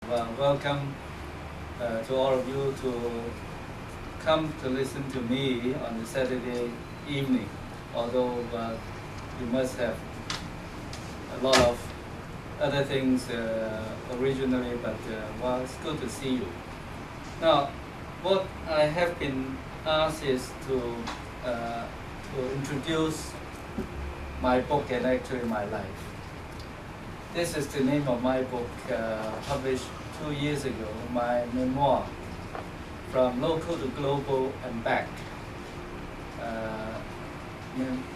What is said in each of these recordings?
Well, welcome to all of you to come to listen to me on the Saturday evening. Although you must have a lot of other things originally, but well, it's good to see you. Now, what I have been asked is to introduce my book and actually my life. This is the name of my book, published 2 years ago, my memoir, From Local to Global and Back.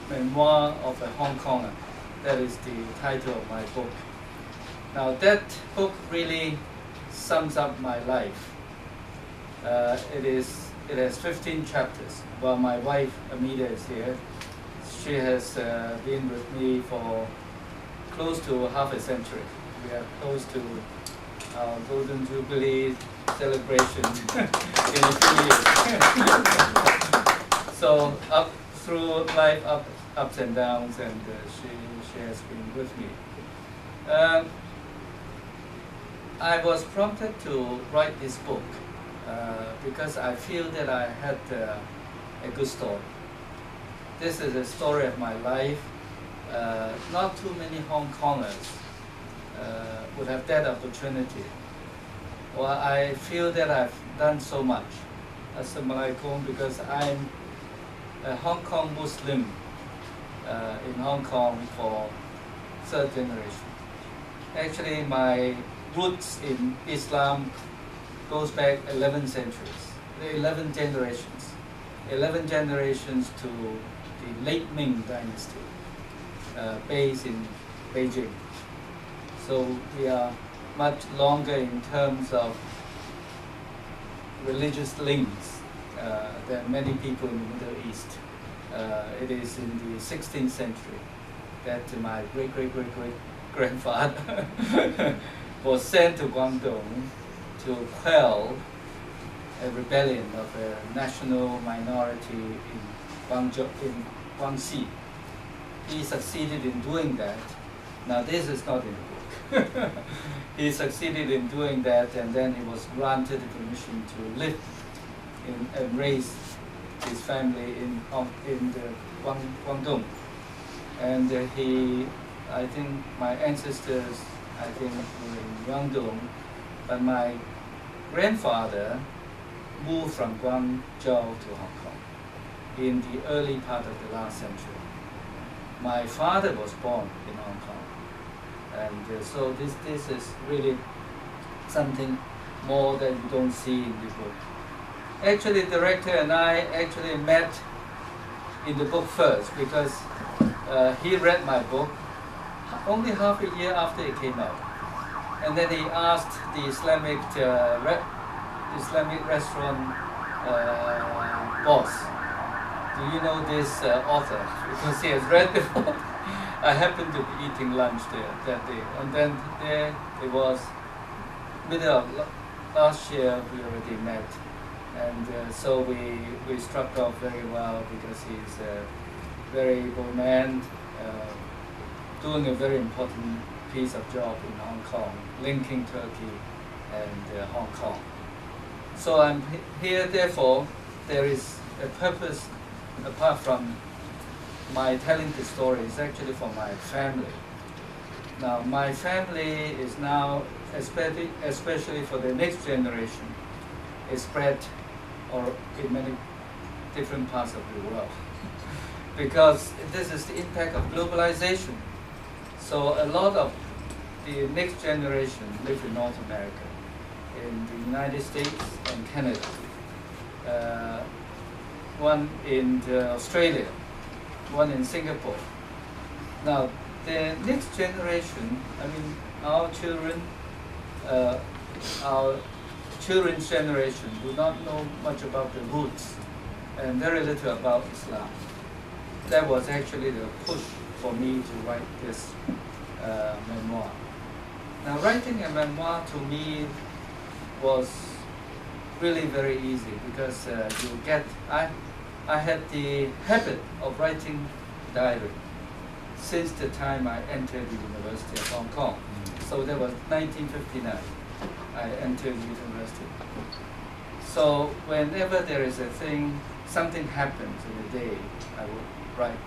Memoir of a Hong Konger. That is the title of my book. Now that book really sums up my life. It has 15 chapters. Well, my wife Amita is here. She has been with me for close to half a century. We are close to our Golden Jubilee celebration in a few years. So up through life, ups and downs, and she has been with me. I was prompted to write this book because I feel that I had a good story. This is a story of my life. Not too many Hong Kongers would have that opportunity. Well, I feel that I've done so much. Assalamualaikum, because I'm a Hong Kong Muslim in Hong Kong for third generation. Actually, my roots in Islam goes back 11 centuries, 11 generations. 11 generations to the late Ming Dynasty, based in Beijing. So we are much longer in terms of religious links than many people in the Middle East. It is in the 16th century that my great-great-great-great-grandfather was sent to Guangdong to quell a rebellion of a national minority in Guangxi. He succeeded in doing that. Now this is not in the book. He succeeded in doing that, and then he was granted the permission to live and raise his family in the Guangdong. And I think my ancestors, were in Guangdong, but my grandfather moved from Guangzhou to Hong Kong in the early part of the last century. My father was born in Hong Kong, and so this is really something more that you don't see in the book. Actually, the director and I actually met in the book first because he read my book only half a year after it came out, and then he asked the Islamic restaurant boss, do you know this author? Because he has read the book. I happened to be eating lunch there that day. And then there it was, middle of last year we already met. And so we struck off very well because he's a very able man, doing a very important piece of job in Hong Kong, linking Turkey and Hong Kong. So I'm here, therefore, there is a purpose apart from my telling the story. Is actually for my family. Now my family is now, especially for the next generation, is spread or in many different parts of the world because this is the impact of globalization. So a lot of the next generation live in North America, in the United States and Canada, one in Australia, one in Singapore. Now, the next generation, our children's generation do not know much about the roots and very little about Islam. That was actually the push for me to write this memoir. Now, writing a memoir to me was really very easy because I had the habit of writing diary since the time I entered the University of Hong Kong. So that was 1959. I entered university. So whenever there is a thing, something happens in a day, I would write.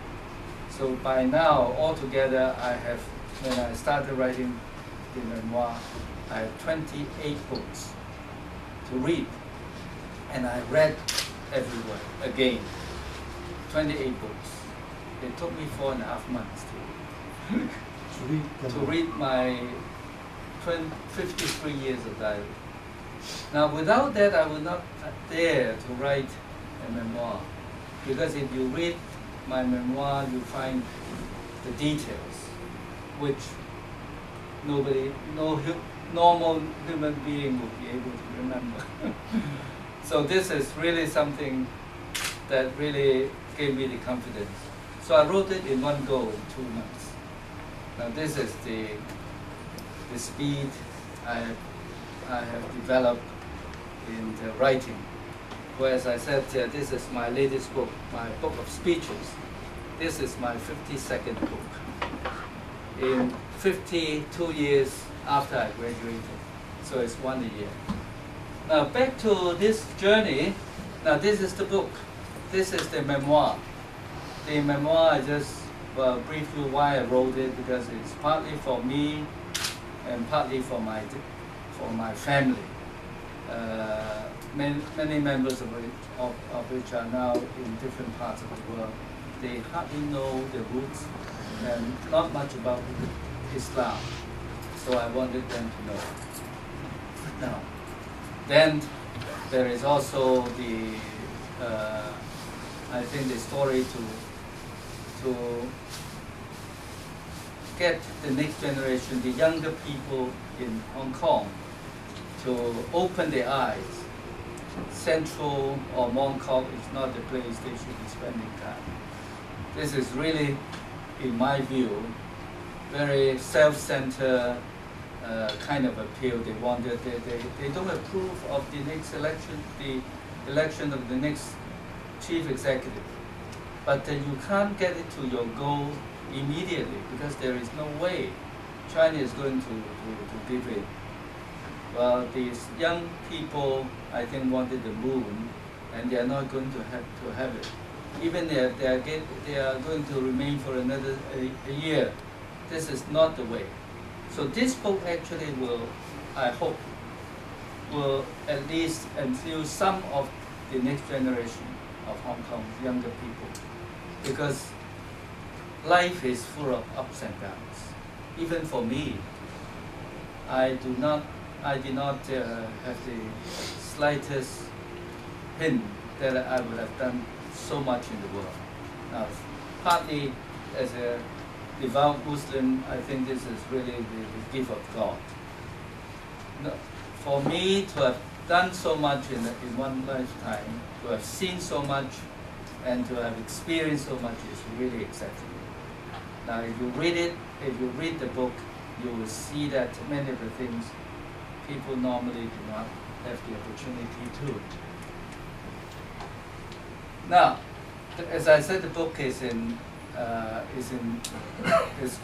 So by now, altogether, I have, when I started writing the memoir, I have 28 books to read. And I read everywhere, again, 28 books. It took me 4.5 months to read my 53 years of diary. Now, without that, I would not dare to write a memoir, because if you read my memoir, you find the details, which no normal human being would be able to remember. So this is really something that really gave me the confidence. So I wrote it in one go in 2 months. Now this is the speed I have developed in the writing. Whereas I said, this is my latest book, my book of speeches. This is my 52nd book. In 52 years after I graduated. So it's 1 a year. Now back to this journey. Now this is the book. This is the memoir. The memoir, I just brief you why I wrote it, because it's partly for me and partly for my family. Many members of which are now in different parts of the world. They hardly know the roots and not much about Islam. So I wanted them to know. Now, then there is also the, I think the story to get the next generation, the younger people in Hong Kong, to open their eyes. Central or Mong Kok is not the place they should be spending time. This is really, in my view, very self-centered kind of appeal. They wanted, they don't approve of the next election, the election of the next chief executive. But you can't get it to your goal immediately, because there is no way China is going to give in. Well, these young people, I think, wanted the moon, and they are not going to have it. Even they are going to remain for another a year. This is not the way. So this book actually will, I hope, will at least enthuse some of the next generation of Hong Kong's younger people, because life is full of ups and downs. Even for me, I did not have the slightest hint that I would have done so much in the world. Now, partly as a devout Muslim, I think this is really the gift of God. No, for me to have done so much in one lifetime, to have seen so much, and to have experienced so much is really exciting. Now, if you read the book, you will see that many of the things people normally do not have the opportunity to. Now, as I said, the book is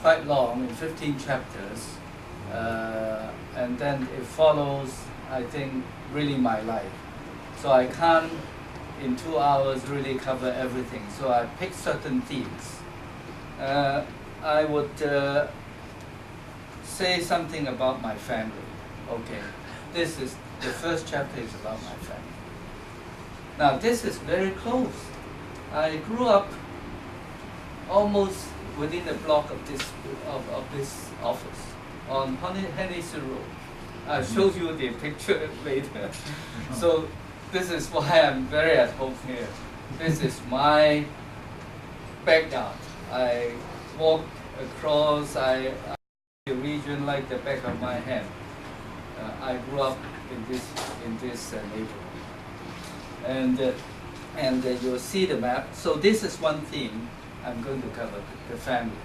quite long, in 15 chapters, and then it follows, I think, really my life. So I can't, in 2 hours, really cover everything. So I picked certain themes. I would say something about my family. Okay, this is the first chapter is about my family. Now this is very close. I grew up almost within the block of this office on Henderson Road. I'll show you the picture later. So this is why I'm very at home here. This is my backyard. I walk across the region like the back of my hand. I grew up in this neighborhood, and you'll see the map. So this is one theme I'm going to cover: the family.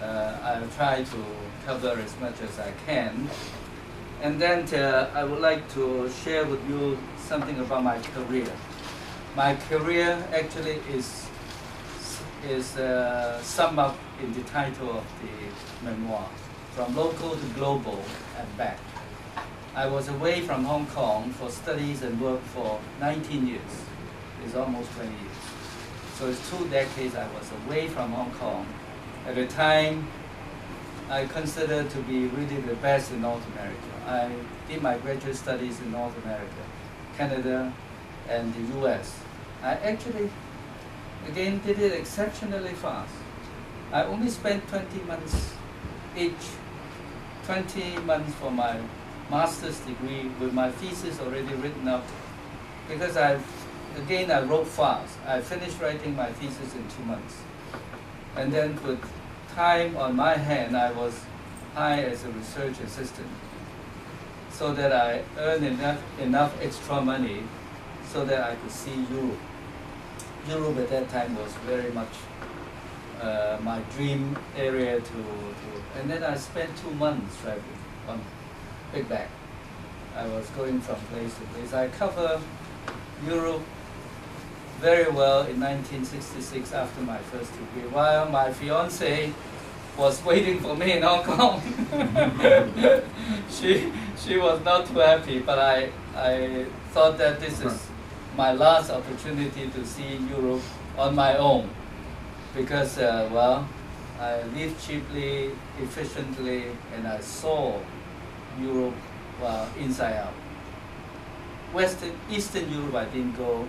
I'll try to cover as much as I can, and then I would like to share with you something about my career. My career actually is summed up in the title of the memoir, From Local to Global and Back. I was away from Hong Kong for studies and work for 19 years. It's almost 20 years. So it's 2 decades I was away from Hong Kong. At the time, I considered to be really the best in North America. I did my graduate studies in North America, Canada, and the US. I actually, again, did it exceptionally fast. I only spent 20 months each, 20 months for my master's degree with my thesis already written up, because I wrote fast. I finished writing my thesis in 2 months. And then with time on my hand, I was hired as a research assistant so that I earned enough extra money so that I could see Europe. Europe at that time was very much my dream area and then I spent 2 months traveling on big bag. I was going from place to place. I covered Europe very well in 1966 after my first degree, while my fiancée was waiting for me in Hong Kong. she was not too happy, but I thought that this is my last opportunity to see Europe on my own, because well, I lived cheaply, efficiently, and I saw Europe inside out. Eastern Europe I didn't go,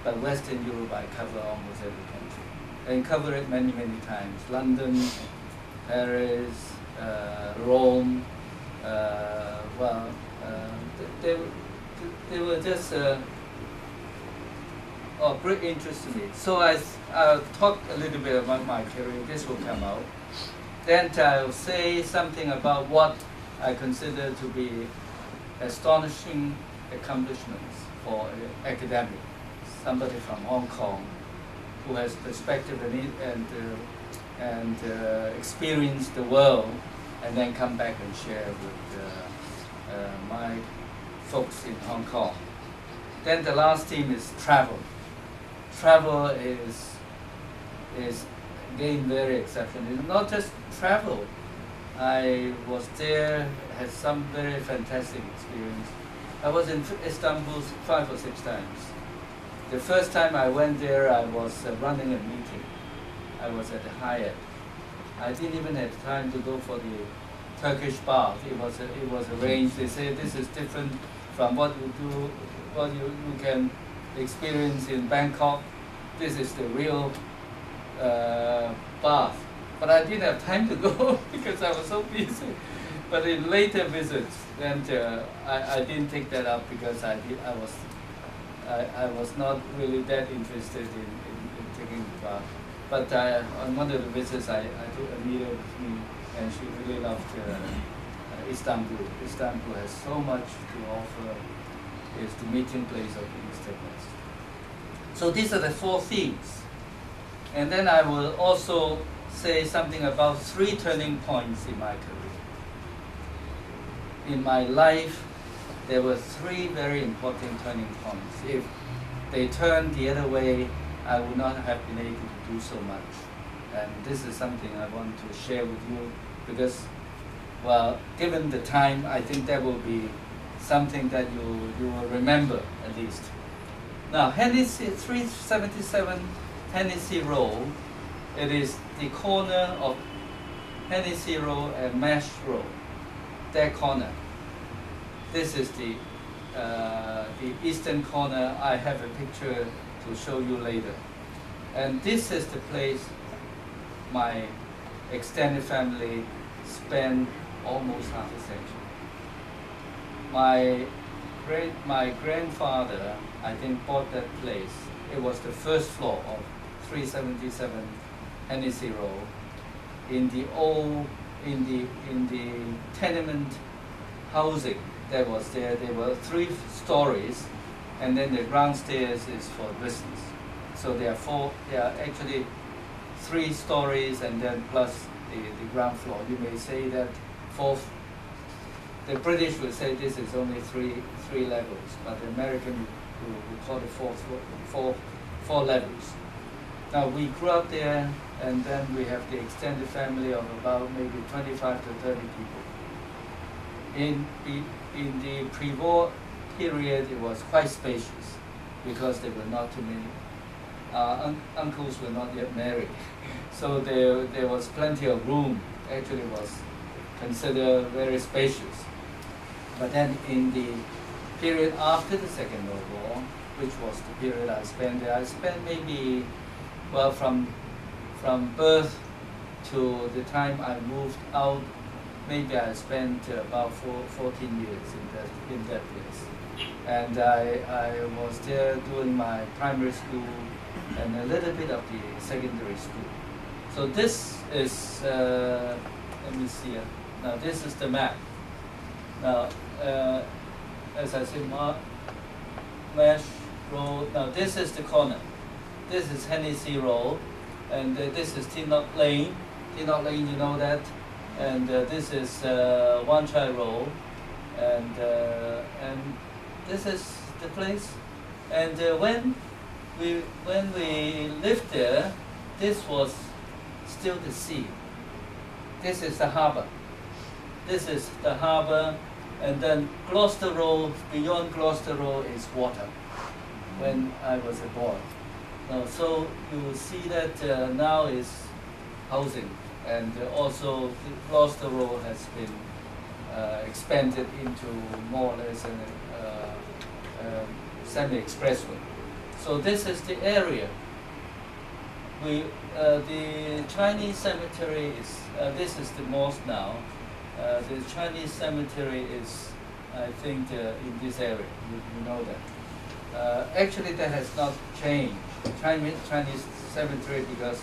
but Western Europe I cover almost every country, and cover it many times. London, Paris, Rome. They were just of great interest to me. So I'll talk a little bit about my career. This will come out. Then I'll say something about what I consider to be astonishing accomplishments for an academic, somebody from Hong Kong who has perspective and experience the world, and then come back and share with my folks in Hong Kong. Then the last theme is travel. Travel is again very exceptional. It's not just travel. I was there, had some very fantastic experience. I was in Istanbul 5 or 6 times. The first time I went there, I was running a meeting. I was at the Hyatt. I didn't even have time to go for the Turkish bath. It was arranged. They say this is different from what you can experience in Bangkok. This is the real bath. But I didn't have time to go because I was so busy. But in later visits, then I didn't take that up because I was not really that interested in taking the bath. But on one of the visits, I took Anita with me, and she really loved Istanbul. Istanbul has so much to offer. It's the meeting place of the Eastern West. So these are the 4 themes. And then I will also say something about 3 turning points in my career. In my life, there were 3 very important turning points. If they turned the other way, I would not have been able to do so much. And this is something I want to share with you because, well, given the time, I think that will be something that you will remember at least. Now, Hennessy 377 Hennessy Road, it is the corner of Hennessy Road and Mesh Road, that corner. This is the eastern corner. I have a picture to show you later. And this is the place my extended family spent almost half a century. My grandfather, I think, bought that place. It was the first floor of 377 Hennessy Road. In the tenement housing that was there were 3 stories, and then the ground stairs is for business. So there are actually 3 stories, and then plus the ground floor. You may say that the British would say this is only three levels, but the American would call it 4 levels. Now we grew up there, and then we have the extended family of about maybe 25 to 30 people. in the pre-war period, it was quite spacious because there were not too many. Uncles were not yet married, so there was plenty of room. Actually, was considered very spacious. But then in the period after the Second World War, which was the period I spent there, I spent maybe, well, from birth to the time I moved out, maybe I spent about 14 years in that place. And I was there doing my primary school and a little bit of the secondary school. So this is, let me see. Now this is the map. Now, as I said, Marsh Road. Now this is the corner. This is Hennessy Road, and this is Tin Lok Lane. Tin Lok Lane, you know that. And this is Wan Chai Road, and this is the place. And when we lived there, this was still the sea. This is the harbor. This is the harbor, and then Gloucester Road. Beyond Gloucester Road is water. When I was a boy, so you will see that now is housing. And also, the Gloucester Road has been expanded into more or less a semi-expressway. So this is the area. The Chinese cemetery is. This is the mosque now. The Chinese cemetery is, I think, in this area. You know that. Actually, that has not changed. Chinese cemetery, because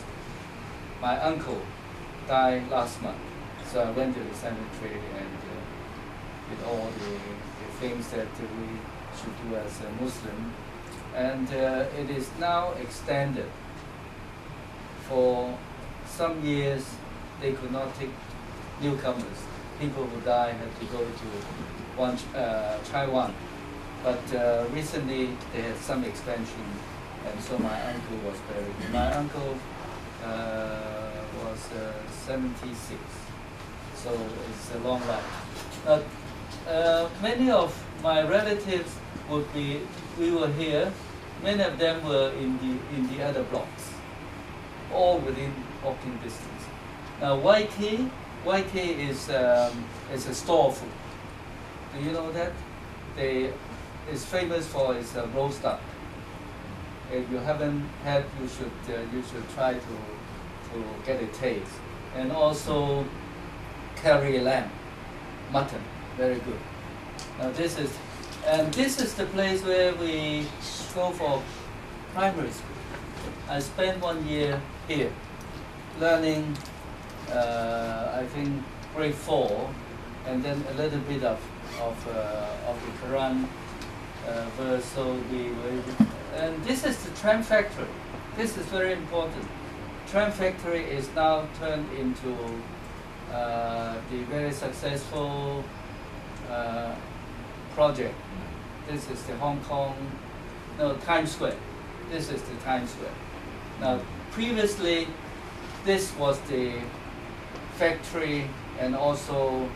my uncle died last month, so I went to the cemetery and did all the things that we should do as a Muslim, and it is now extended. For some years, they could not take newcomers. People who die had to go to Taiwan, but recently they had some expansion, and so my uncle was buried. My uncle was 76, so it's a long life. But many of my relatives we were here. Many of them were in the other blocks, all within walking distance. Now YK is a store food. Do you know that? It's famous for its roast duck. If you haven't had, you should try to get a taste. And also curry lamb, mutton, very good. Now this is the place where we go for primary school. I spent 1 year here, learning, I think, grade 4, and then a little bit of the Quran verse. So and this is the tram factory. This is very important. Tram factory is now turned into the very successful project. This is the Times Square. This is the Times Square. Now, previously, this was the factory and also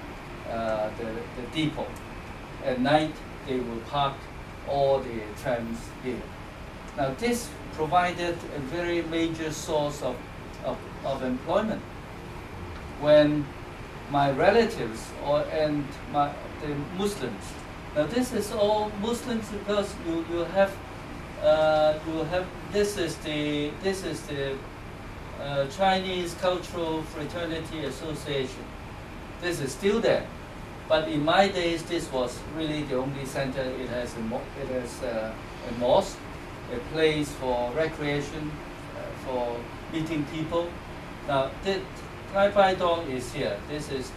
the depot. At night, they will park all the trams here. Now, this provided a very major source of employment. When my relatives the Muslims. Now, this is all Muslims because you have this is the Chinese Cultural Fraternity Association. This is still there, but in my days, this was really the only center. It has a mosque, a place for recreation, for meeting people. Now, Tai Pai Dong is here. This is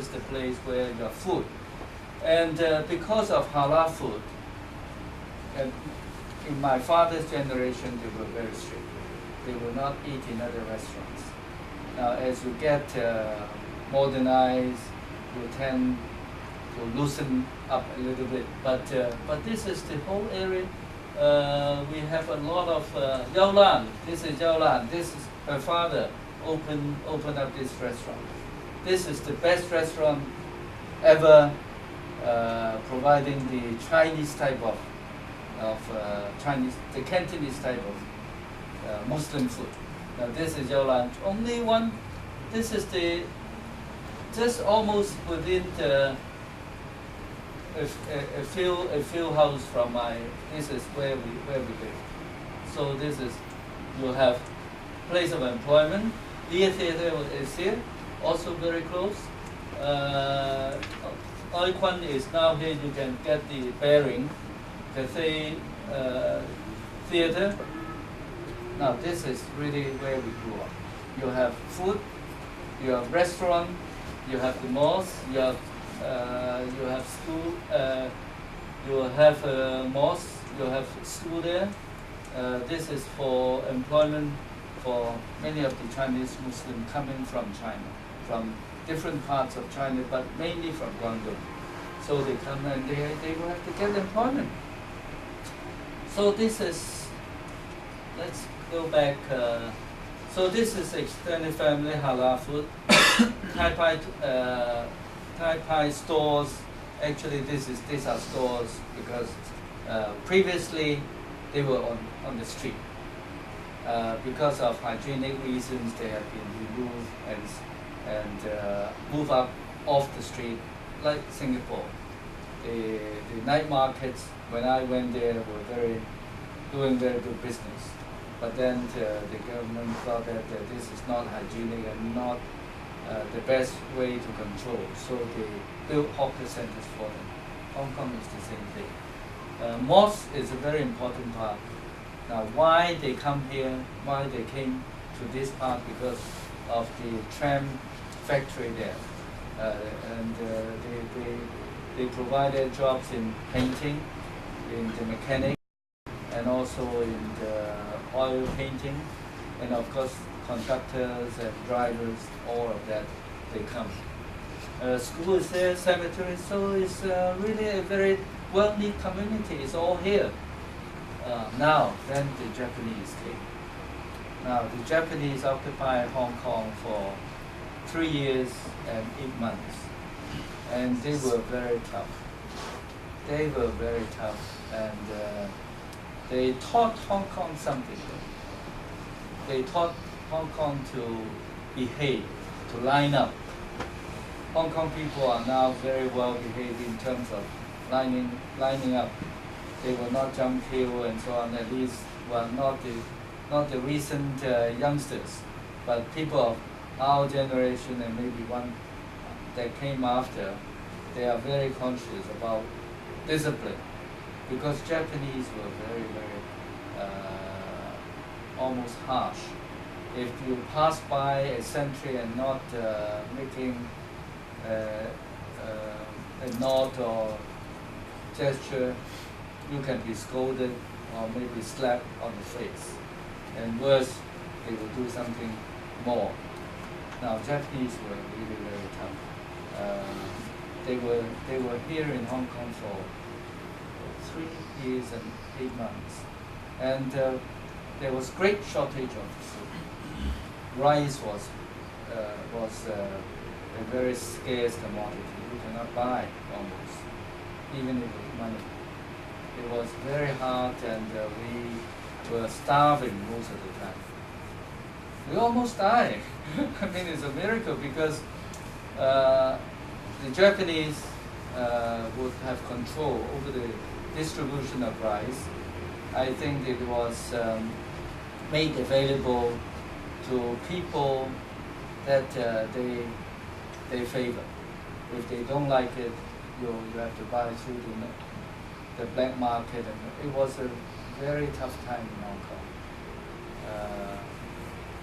the place where you have food, and because of halal food, and in my father's generation, they were very strict. They will not eat in other restaurants. Now, as you get modernized, you tend to loosen up a little bit. But this is the whole area. We have a lot of Yao Lan. This is Yao Lan. This is her father opened up this restaurant. This is the best restaurant ever providing the Chinese type of Chinese, the Cantonese type of Muslim food. Now this is your lunch. Only one. This is the just almost within the a few house from my. This is where we live. So this is you have place of employment. Lia Theatre is here, also very close. Oi Kwan is now here. You can get the bearing. Cathay Theatre. Now this is really where we grew up. You have food, you have restaurant, you have the mosque, you have school, you have a mosque, you have school there. This is for employment for many of the Chinese Muslims coming from China, from different parts of China, but mainly from Guangdong. So they come and they will have to get employment. So this is, let's go back. So this is extended family halal food. Tai Pai stores. Actually, these are stores because previously they were on the street. Because of hygienic reasons, they have been removed and moved up off the street, like Singapore. The night markets, when I went there, were doing very good business. But then the government thought that this is not hygienic and not the best way to control. So they built hawker centers for them. Hong Kong is the same thing. Mosque is a very important part. Now, why they come here? Why they came to this part? Because of the tram factory there, and they provided jobs in painting, in the mechanic, and also in the oil painting, and of course conductors and drivers, all of that, they come. School is there, cemetery, so it's really a very well-knit community. It's all here. Now, then the Japanese came. Now, the Japanese occupied Hong Kong for 3 years and 8 months, and they were very tough. They were very tough, and they taught Hong Kong something. They taught Hong Kong to behave, to line up. Hong Kong people are now very well behaved in terms of lining up. They will not jump hill and so on. At least, well, not the recent youngsters, but people of our generation and maybe one that came after, they are very conscious about discipline, because Japanese were very, very almost harsh. If you pass by a sentry and not making a nod or gesture, you can be scolded or maybe slapped on the face. And worse, they will do something more. Now, Japanese were really very tough. They were here in Hong Kong for 3 years and 8 months, and there was great shortage of food. Rice was a very scarce commodity. You cannot buy almost, even with money. It was very hard, and we were starving most of the time. We almost died. I mean, it's a miracle because the Japanese would have control over the distribution of rice. I think it was made available to people that they favor. If they don't like it, you have to buy through the black market, and it was a very tough time in Hong Kong.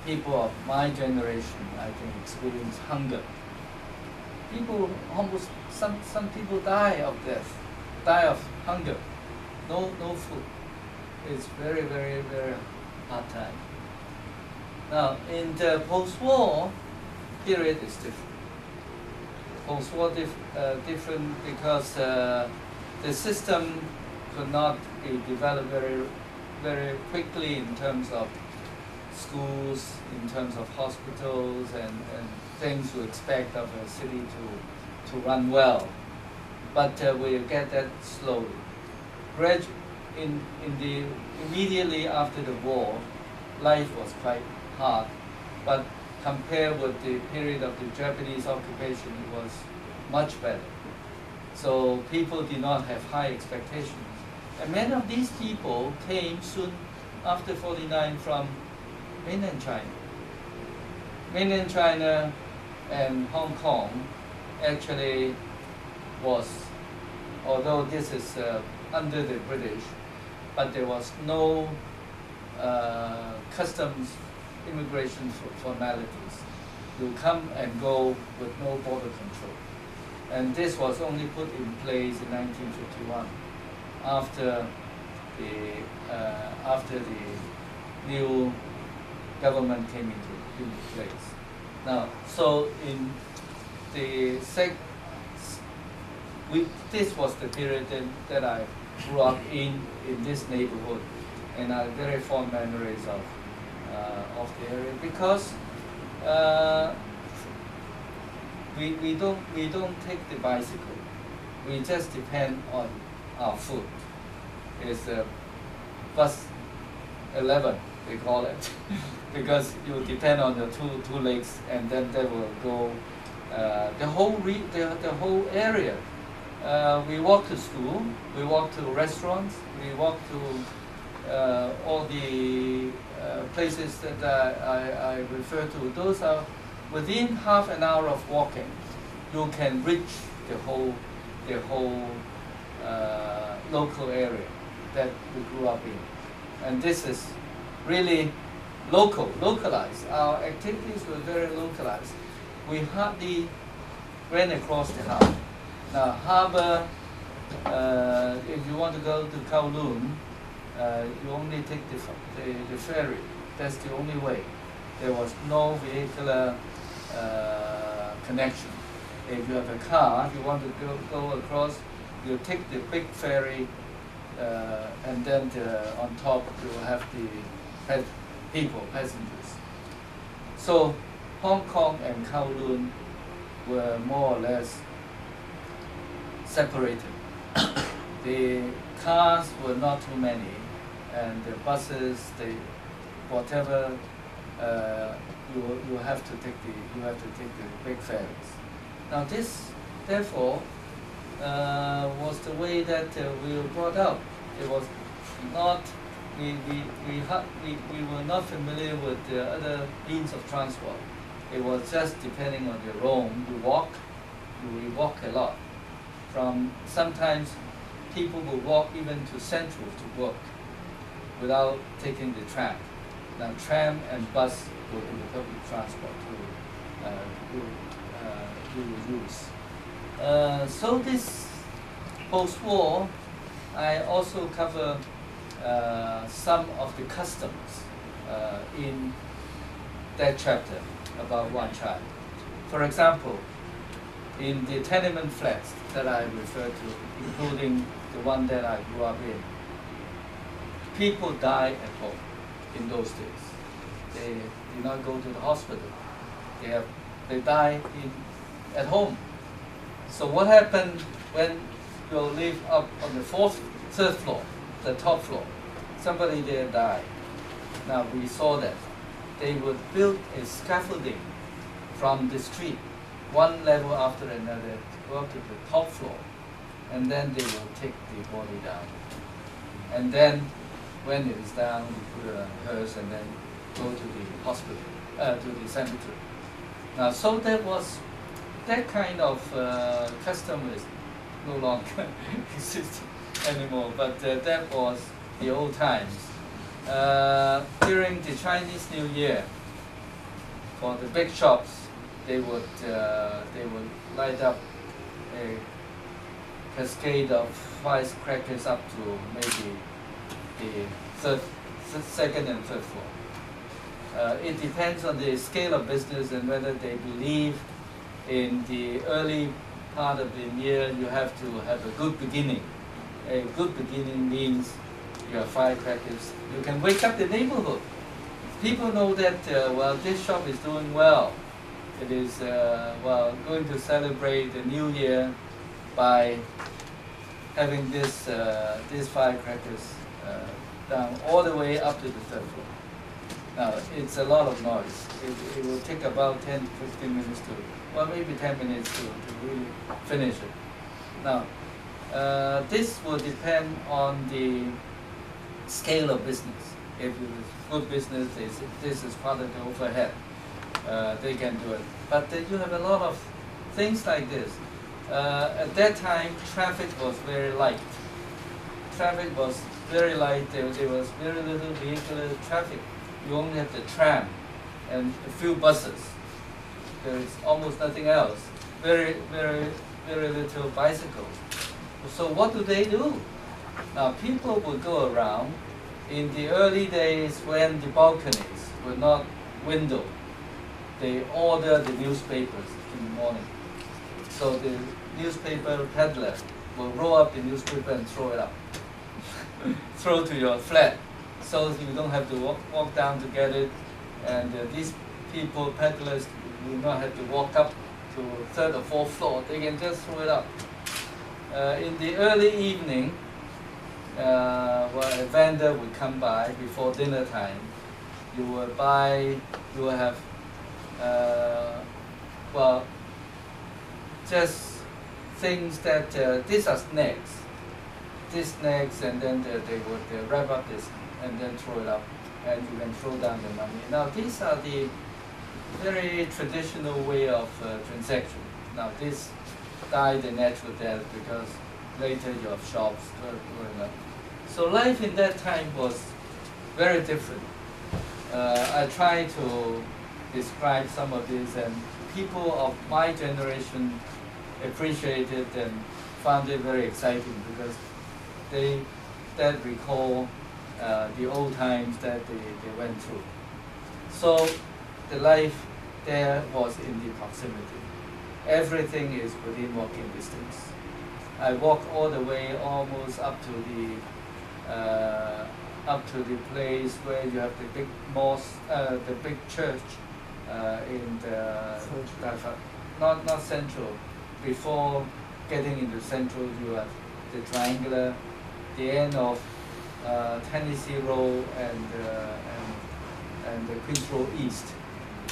People of my generation, I think, experienced hunger. People almost, some people die of hunger, no food. It's very, very, very hard time. Now, in the post-war period is different. Post-war different because the system could not be developed very, very quickly in terms of schools, in terms of hospitals, and things you expect of a city to run well. but we'll get that slowly. Immediately after the war, life was quite hard, but compared with the period of the Japanese occupation, it was much better. So people did not have high expectations. And many of these people came soon after 49 from mainland China. Mainland China and Hong Kong actually was, although this is under the British, but there was no customs immigration formalities. You come and go with no border control. And this was only put in place in 1951 after the new government came into place. Now, so in the this was the period that I grew up in this neighborhood, and I have very fond memories of the area because we don't take the bicycle. We just depend on our foot. It's bus 11, they call it, because you depend on the two legs, and then they will go the whole area. We walk to school, we walk to restaurants, we walk to all the places that I refer to. Those are within half an hour of walking. You can reach the whole local area that we grew up in, and this is really localized. Our activities were very localized. We hardly ran across the harbor. Now, harbor, if you want to go to Kowloon, you only take the ferry. That's the only way. There was no vehicular connection. If you have a car, if you want to go across, you take the big ferry, and then on top you will have the passengers. So Hong Kong and Kowloon were more or less separated. The cars were not too many, and the buses, whatever, you have to take the big ferries. Now this, therefore, was the way that we were brought up. It was not we were not familiar with the other means of transport. It was just depending on your own. We walk a lot. From sometimes people will walk even to Central to work without taking the tram. Now tram and bus will be the public transport to use. So this post-war, I also cover some of the customs in that chapter about Wan Chai. For example, in the tenement flats that I referred to, including the one that I grew up in, people die at home in those days. They did not go to the hospital. They die at home. So what happened when you live up on the third floor, the top floor? Somebody there died. Now we saw that. They would build a scaffolding from the street, one level after another, to go up to the top floor, and then they will take the body down. And then when it is down, we put it on hearse and then go to the hospital, to the cemetery. Now, so that kind of custom is no longer existing anymore, but that was the old times. During the Chinese New Year, for the big shops, they would light up a cascade of firecrackers up to maybe the second and third floor. It depends on the scale of business and whether they believe in the early part of the year you have to have a good beginning. A good beginning means you have firecrackers. You can wake up the neighborhood. People know that, well, this shop is doing well. It is, well, going to celebrate the new year, by having these firecrackers down all the way up to the third floor. Now, it's a lot of noise. It will take about 10 to 15 minutes to, well, maybe 10 minutes to really finish it. Now, this will depend on the scale of business. If it's good business, this is part of the overhead. They can do it. But you have a lot of things like this. At that time, traffic was very light. Traffic was very light. There was very little vehicular traffic. You only have the tram and a few buses. There is almost nothing else. Very little bicycles. So what do? Now people would go around. In the early days when the balconies were not windowed, they order the newspapers in the morning. So the newspaper peddler will roll up the newspaper and throw it up. Throw to your flat. So you don't have to walk down to get it. And these people, peddlers, do not have to walk up to third or fourth floor. They can just throw it up. In the early evening, a vendor would come by before dinner time. You will have, just things that, these are snacks. These snacks, and then they would wrap up this and then throw it up, and you can throw down the money. Now these are the very traditional way of transaction. Now this died a natural death because later you have shops going up. So life in that time was very different. I try to describe some of this, and people of my generation appreciated and found it very exciting because they recall the old times that they went through. So the life there was in the proximity. Everything is within walking distance. I walk all the way almost up to the place where you have the big mosque, the big church in the not central. Before getting into central, you have the triangular, the end of Tennessee Road and the Queens Road East.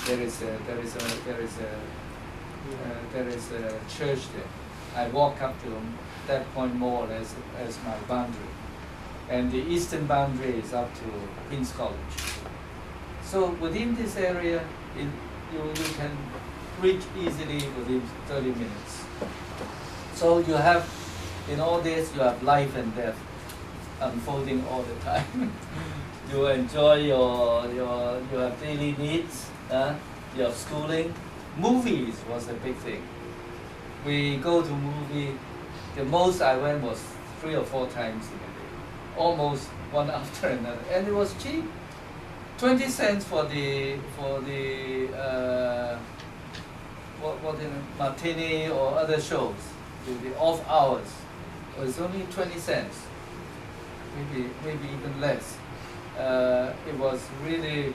There is a church there. I walk up to that point more or less as my boundary, and the eastern boundary is up to Queens College. So within this area, you can reach easily within 30 minutes. So you have, in all this, you have life and death unfolding all the time. You enjoy your daily needs, your schooling. Movies was a big thing. We go to movie. The most I went was 3 or 4 times in a day, almost one after another, and it was cheap. 20 cents for the matinee or other shows. The off hours was only 20 cents, maybe even less. It was really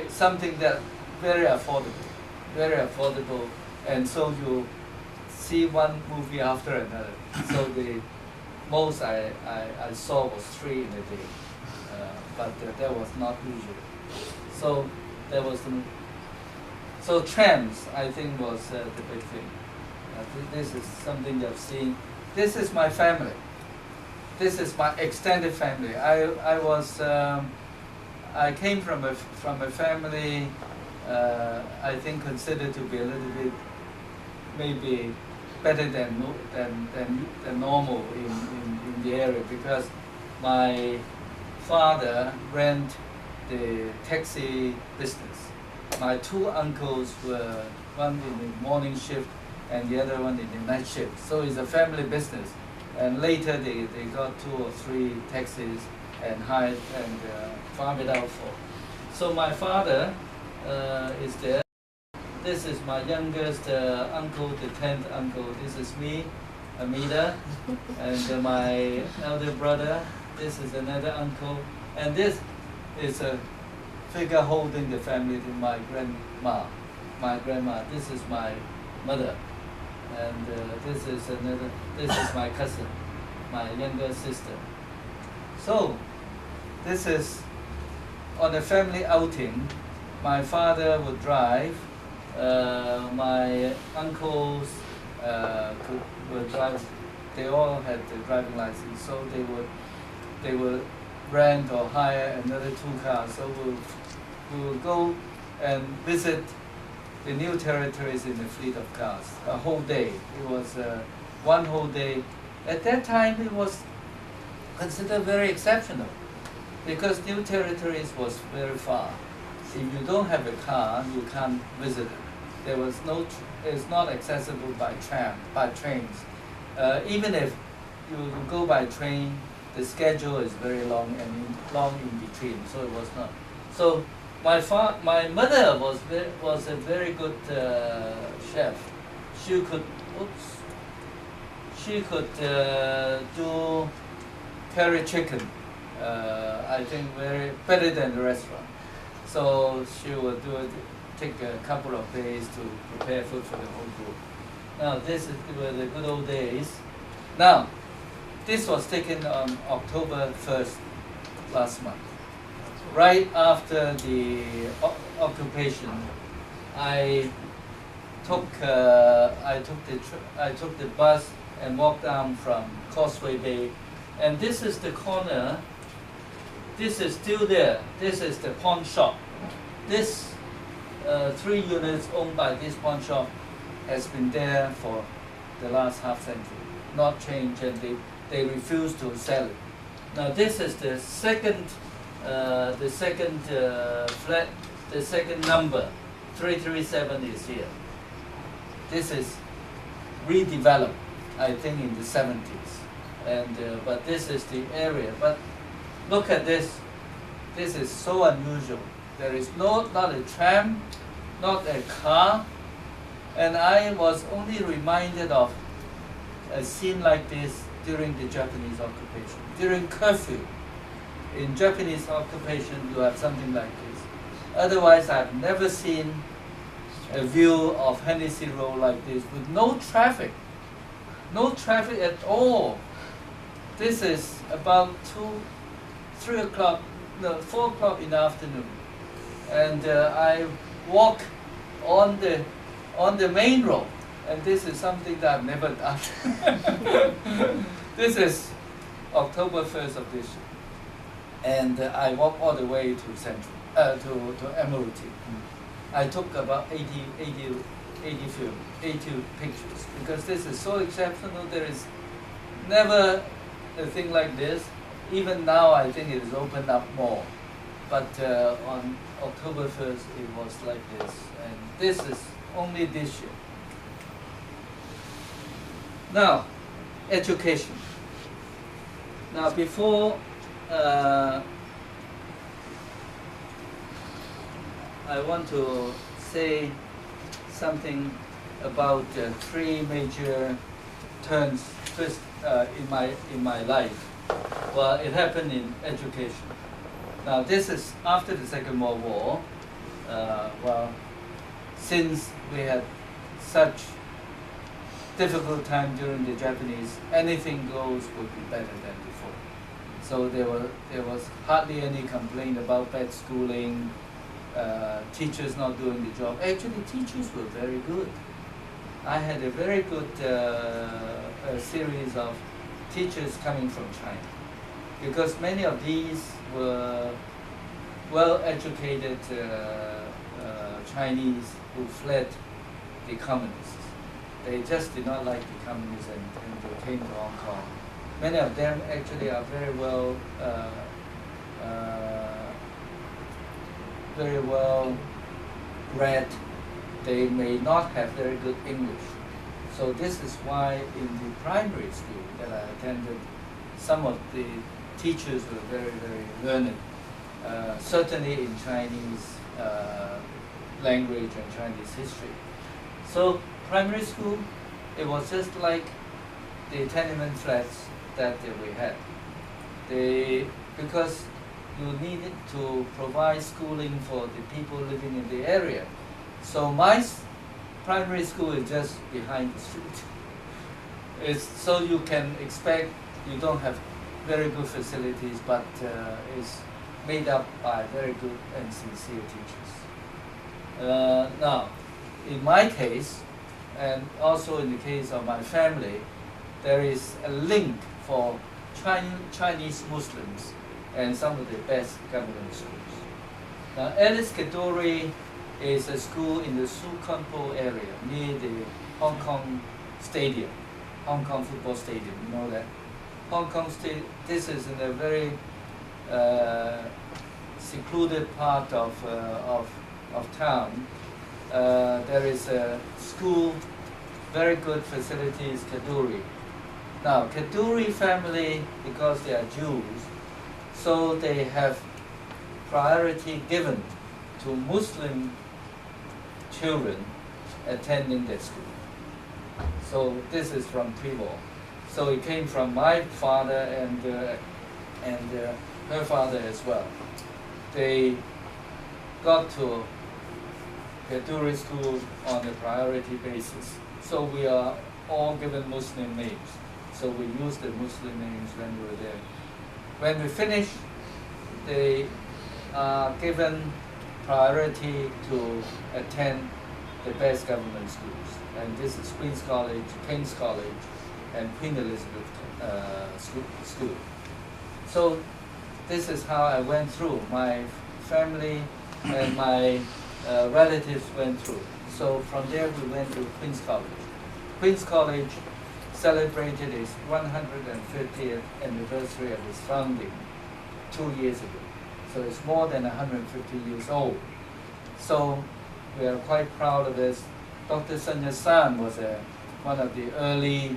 something that very affordable, and so you see one movie after another. So the most I saw was 3 in a day, but that was not usual. So there was so trams, I think, was the big thing. This is something I've seen. This is my family. This is my extended family. I came from a family I think considered to be a little bit maybe better than normal in the area, because my father ran the taxi business. My 2 uncles were one in the morning shift and the other one in the night shift. So it's a family business. And later they got 2 or 3 taxis and hired and farmed it out for. So my father is there. This is my youngest uncle, the 10th uncle. This is me, Amida, and my elder brother. This is another uncle. And this is a figure holding the family, my grandma. This is my mother. and this is another. This is my cousin, my younger sister. So, this is on a family outing. My father would drive. My uncles would drive. They all had the driving license, so they would rent or hire another 2 cars. So we will go and visit the new territories in the fleet of cars. A whole day. It was one whole day. At that time, it was considered very exceptional because new territories was very far. If you don't have a car, you can't visit it. There was no. It's not accessible by trains. Even if you go by train, the schedule is very long and long in between. So it was not. So my mother was a very good chef. She could do curry chicken. I think very better than the restaurant. So she would take a couple of days to prepare food for the whole group. Now were the good old days. Now, this was taken on October 1st last month. Right after the occupation, I took the bus and walked down from Causeway Bay, and this is the corner. This is still there. This is the pawn shop. This 3 units owned by this pawn shop has been there for the last half century, not changed, and they refuse to sell it. Now this is the second flat, the second number, 337 is here. This is redeveloped, I think, in the 70s, and but this is the area. But look at this. This is so unusual. There is not a tram, not a car, and I was only reminded of a scene like this during the Japanese occupation. During curfew, in Japanese occupation, you have something like this. Otherwise, I've never seen a view of Hennessy Road like this with no traffic at all. This is about 4 o'clock in the afternoon, and I walk on the main road, and this is something that I've never done. This is October 1st of this year, and I walk all the way to Central, to Admiralty. I took about 80 pictures because this is so exceptional. There is never a thing like this. Even now, I think it is opened up more. But on October 1st, it was like this. And this is only this year. Now, education. Now, before I want to say something about 3 major twists in my life. Well, it happened in education. Now, this is after the Second World War. Well, since we had such difficult time during the Japanese, anything goes would be better than before. So there was hardly any complaint about bad schooling, teachers not doing the job. Actually, teachers were very good. I had a very good series of teachers coming from China, because many of these were well-educated Chinese who fled the communists. They just did not like the communists, and they came to Hong Kong. Many of them actually are very well read. They may not have very good English. So this is why in the primary school that I attended, some of the teachers were very, very learned, certainly in Chinese language and Chinese history. So primary school, it was just like the tenement flats that we had. Because you needed to provide schooling for the people living in the area. So primary school is just behind the street. It's, so you can expect you don't have very good facilities, but it's made up by very good and sincere teachers. Now, in my case, and also in the case of my family, there is a link for Chinese Muslims and some of the best government schools. Now, Alice Kadoorie is a school in the Sukhumvit area near the Hong Kong Stadium, Hong Kong Football Stadium. You know that Hong Kong Stadium. This is in a very secluded part of town. There is a school, very good facilities, Kadoorie. Now, Kadoorie family, because they are Jews, so they have priority given to Muslim children attending that school. So this is from pre-war. So it came from my father and her father as well. They got to Kadoorie school on a priority basis. So we are all given Muslim names. So we use the Muslim names when we were there. When we finish, they are given priority to attend the best government schools. And this is Queen's College, King's College, and Queen Elizabeth School. So this is how I went through. My family and my relatives went through. So from there we went to Queen's College. Queen's College celebrated its 150th anniversary of its founding 2 years ago. So it's more than 150 years old. So we are quite proud of this. Dr. Sun Yat-sen was one of the early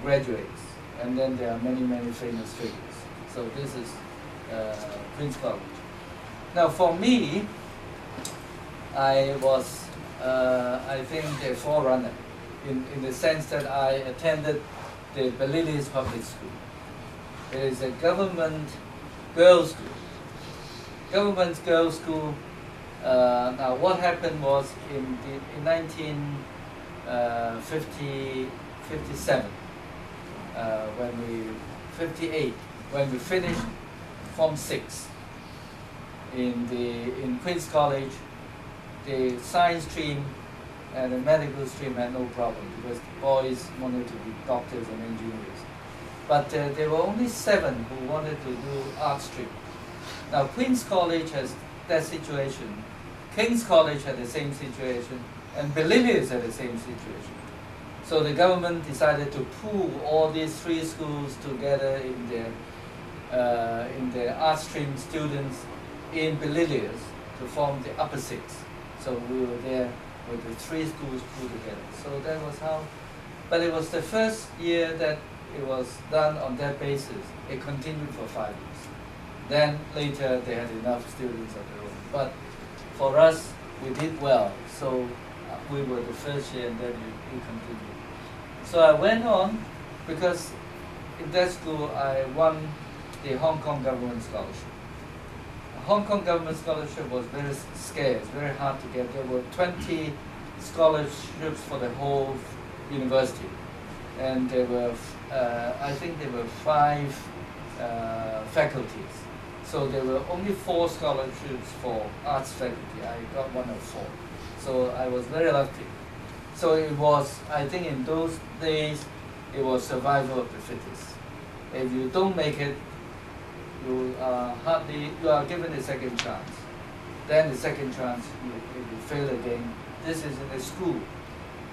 graduates, and then there are many, many famous figures. So this is Queen's College. Now for me, I was, I think, a forerunner in the sense that I attended the Belilios Public School. It is a government girls' school. Government girls' school. Now what happened was in 1957, 58, when we finished Form 6 in Queen's College, the science stream and the medical stream had no problem because the boys wanted to be doctors and engineers. But there were only 7 who wanted to do art stream. Now Queen's College has that situation, King's College had the same situation, and Belilios had the same situation. So the government decided to pool all these 3 schools together in their art stream students in Belilios to form the upper 6. So we were there with the 3 schools pooled together. So that was how, but it was the first year that it was done on that basis. It continued for 5 years. Then later they had enough students of their own. But for us, we did well. So we were the first year and then we continued. So I went on because in that school I won the Hong Kong Government Scholarship. The Hong Kong Government Scholarship was very scarce, very hard to get. There were 20 scholarships for the whole university. And there were, I think there were 5 faculties. So there were only 4 scholarships for arts faculty. I got 1 of 4. So I was very lucky. So it was, I think in those days, it was survival of the fittest. If you don't make it, you are given a second chance. Then the second chance, you fail again. This is in a school.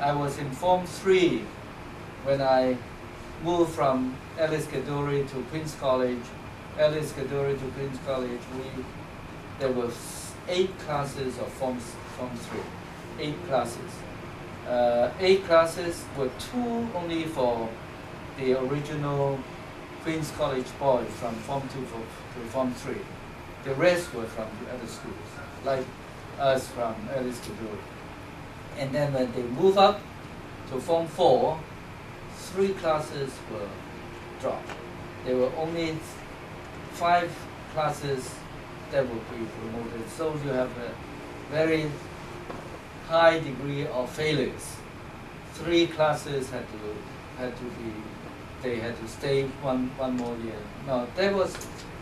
I was in Form 3 when I moved from Alice Kadoorie to Queen's College. Alice Kadoorie to Queen's College, there were 8 classes of Form 3. 8 classes. 8 classes were 2 only for the original Queen's College boys from Form 2 to Form 3. The rest were from the other schools, like us from Alice Kadoorie. And then when they move up to Form 4, 3 classes were dropped. There were only 5 classes that will be promoted. So you have a very high degree of failures. 3 classes had to be, they had to stay one more year. No, that was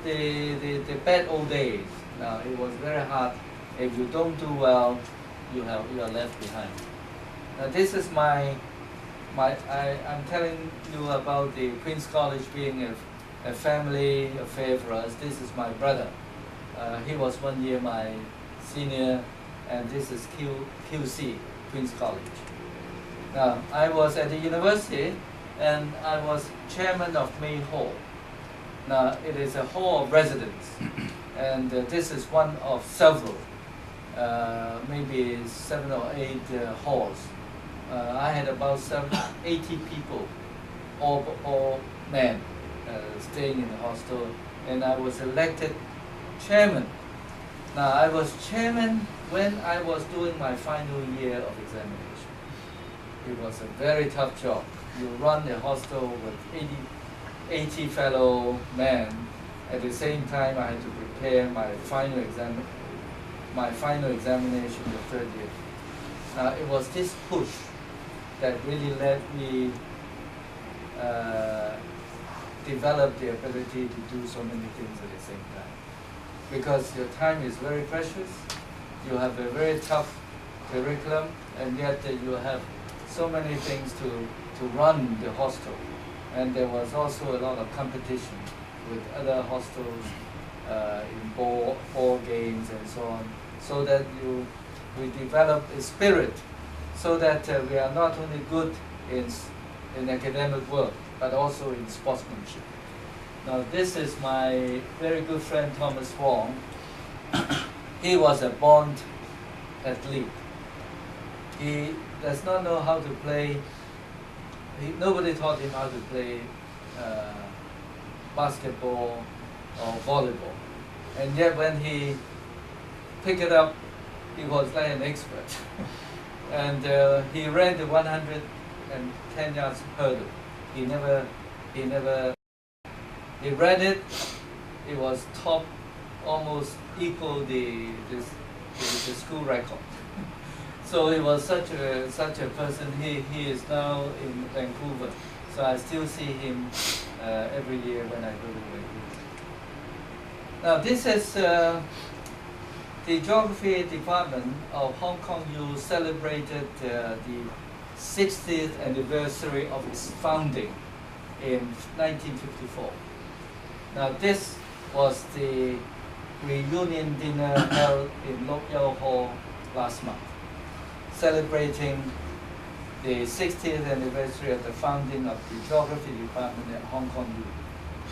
the bad old days. Now it was very hard. If you don't do well, you are left behind. Now this is I'm telling you about the Queen's College being a family affair for us. This is my brother. He was 1 year my senior, and this is QC, Queen's College. Now, I was at the university, and I was chairman of May Hall. Now, it is a hall of residence, and this is one of several, maybe 7 or 8 halls. I had about 80 people, all men, staying in the hostel, and I was elected chairman. Now, I was chairman when I was doing my final year of examination. It was a very tough job. You run a hostel with 80 fellow men. At the same time, I had to prepare my final examination the 3rd year. It was this push that really let me develop the ability to do so many things at the same time. Because your time is very precious, you have a very tough curriculum, and yet you have so many things to run the hostel. And there was also a lot of competition with other hostels in ball games and so on, so that we develop a spirit so that we are not only good in academic work, but also in sportsmanship. Now this is my very good friend Thomas Wong. He was a born athlete. He does not know how to play, nobody taught him how to play basketball or volleyball. And yet when he picked it up, he was like an expert. And he ran the 110 yards hurdle. He ran it, it was top, almost equal the school record. So he was such a person. He is now in Vancouver, so I still see him every year when I go to Vancouver. Now this is the Geography Department of Hong Kong U celebrated the 60th anniversary of its founding in 1954. Now this was the reunion dinner held in Lok Yau Hall last month, celebrating the 60th anniversary of the founding of the Geography Department at Hong Kong U.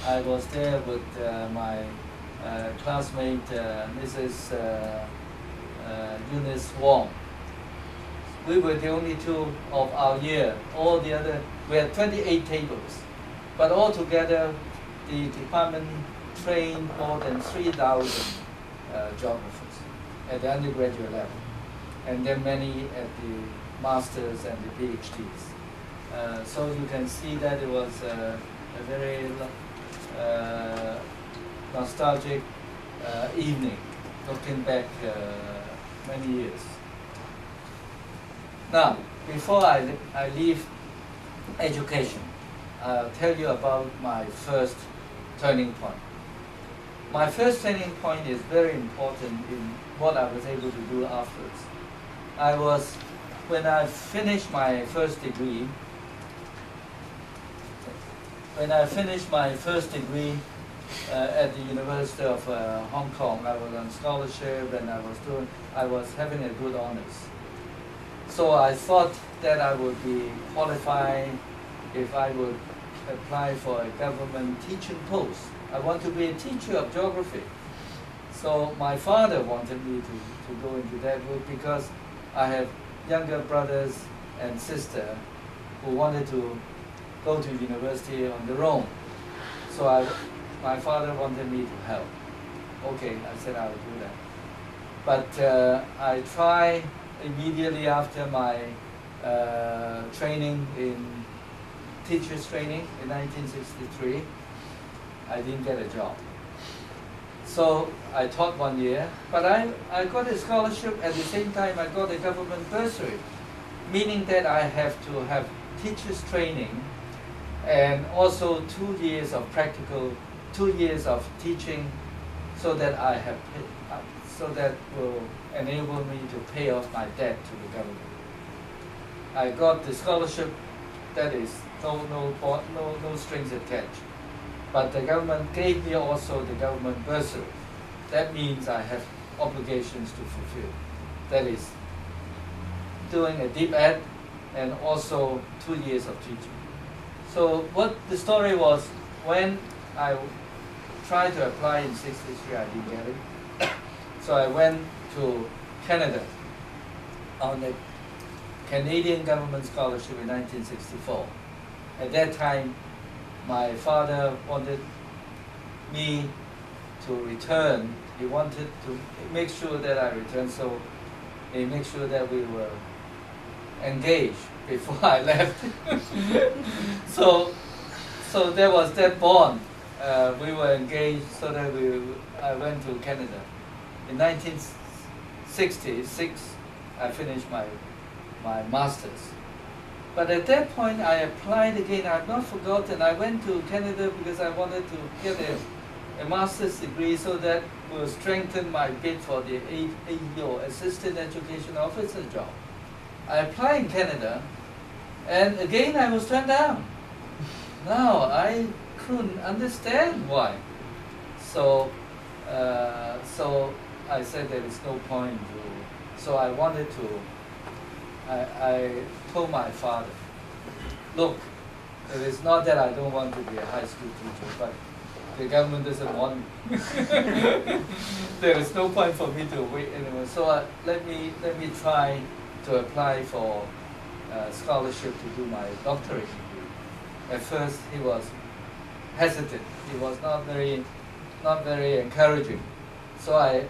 I was there with my classmate, Mrs. Eunice Wong. We were the only 2 of our year. All the other, we had 28 tables, but altogether the department trained more than 3,000 geographers at the undergraduate level, and then many at the masters and the PhDs. So you can see that it was a very nostalgic evening, looking back many years. Now, before I leave education, I'll tell you about my first turning point. My first turning point is very important in what I was able to do afterwards. When I finished my first degree, at the University of Hong Kong, I was on scholarship and I was having a good honors. So I thought that I would be qualified if I would apply for a government teaching post. I want to be a teacher of geography. So my father wanted me to go into that route because I have younger brothers and sister who wanted to go to university on their own. So my father wanted me to help. Okay, I said I would do that. But I tried immediately after my training in teacher's training in 1963. I didn't get a job. So I taught 1 year, but I got a scholarship. At the same time, I got a government bursary, meaning that I have to have teachers training and also 2 years of practical, 2 years of teaching, so that I have, so that will enable me to pay off my debt to the government. I got the scholarship. That is no strings attached. But the government gave me also the government bursary. That means I have obligations to fulfill. That is doing a deep ed and also 2 years of teaching. So what the story was, when I tried to apply in '63, I didn't get it. So I went to Canada on the Canadian government scholarship in 1964. At that time, my father wanted me to return. He wanted to make sure that I returned, so he made sure that we were engaged before I left. so there was that bond. We were engaged, so that I went to Canada. In 1966, I finished my master's. But at that point, I applied again. I've not forgotten. I went to Canada because I wanted to get a master's degree, so that will strengthen my bid for the AEO, Assistant Education Officer job. I applied in Canada, and again I was turned down. Now I couldn't understand why. So I said there is no point to. So I wanted to. I told my father, look, it is not that I don't want to be a high school teacher, but the government doesn't want me. There is no point for me to wait anymore. So let me try to apply for scholarship to do my doctorate degree. At first, he was hesitant. He was not very encouraging. So I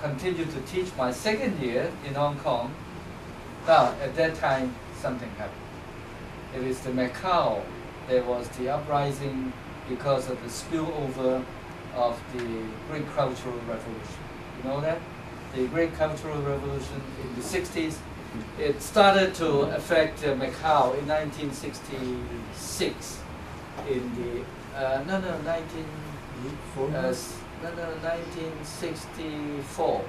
continued to teach my second year in Hong Kong. Now, at that time, something happened. It is the Macau. There was the uprising because of the spillover of the Great Cultural Revolution. You know that? The Great Cultural Revolution in the 60s, it started to affect Macau in 1966. In the 1964.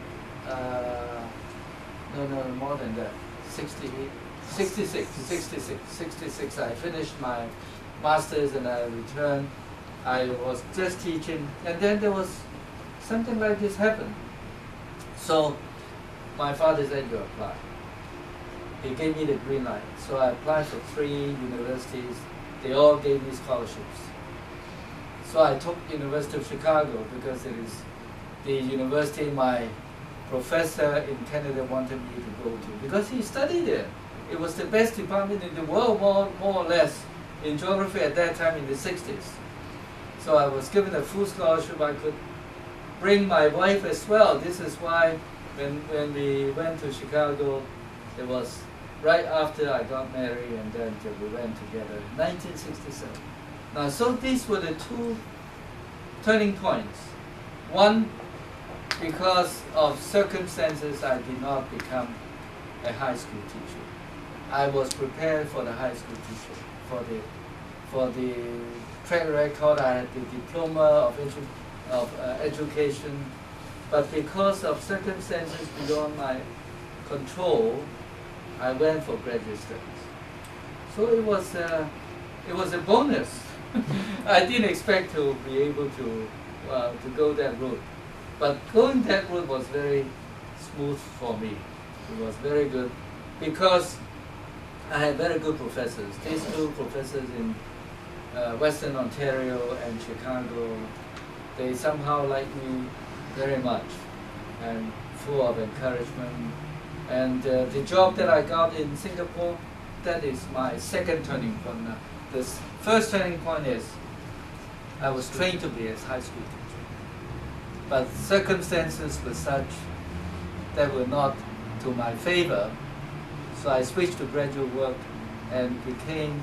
More than that. 66. I finished my master's and I returned. I was just teaching, and then there was something like this happened. So my father said, you apply. He gave me the green light. So I applied for 3 universities. They all gave me scholarships. So I took University of Chicago because it is the university my professor in Canada wanted me to go to, because he studied there. It was the best department in the world, more or less, in geography at that time in the 60s. So I was given a full scholarship. I could bring my wife as well. This is why when we went to Chicago, it was right after I got married, and then we went together in 1967. Now, so these were the 2 turning points. One, because of circumstances, I did not become a high school teacher. I was prepared for the high school teacher. For the track record, I had the diploma of education, but because of circumstances beyond my control, I went for graduate studies. So it was a bonus. I didn't expect to be able to go that route. But going that route was very smooth for me. It was very good because I had very good professors. These 2 professors in Western Ontario and Chicago, they somehow liked me very much and full of encouragement. And the job that I got in Singapore, that is my second turning point now. The first turning point is I was trained to be a high school teacher. But circumstances were such that were not to my favor. So I switched to graduate work and became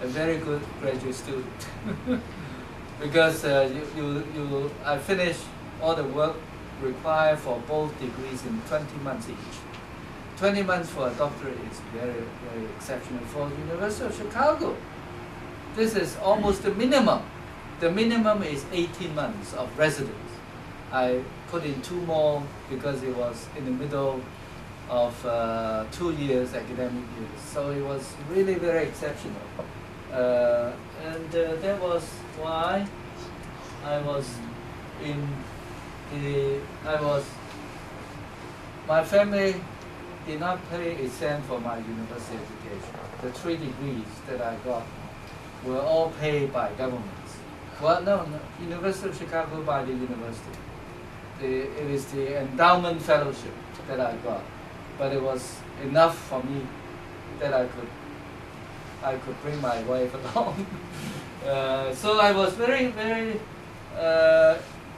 a very good graduate student. because I finished all the work required for both degrees in 20 months each. 20 months for a doctorate is very, very exceptional for the University of Chicago. This is almost the minimum. The minimum is 18 months of residence. I put in 2 more because it was in the middle of 2 years, academic years. So it was really very exceptional. And that was why I was my family did not pay a cent for my university education. The 3 degrees that I got were all paid by governments. Well, no, University of Chicago by the university. It is the endowment fellowship that I got, but it was enough for me that I could bring my wife along. So I was very, very,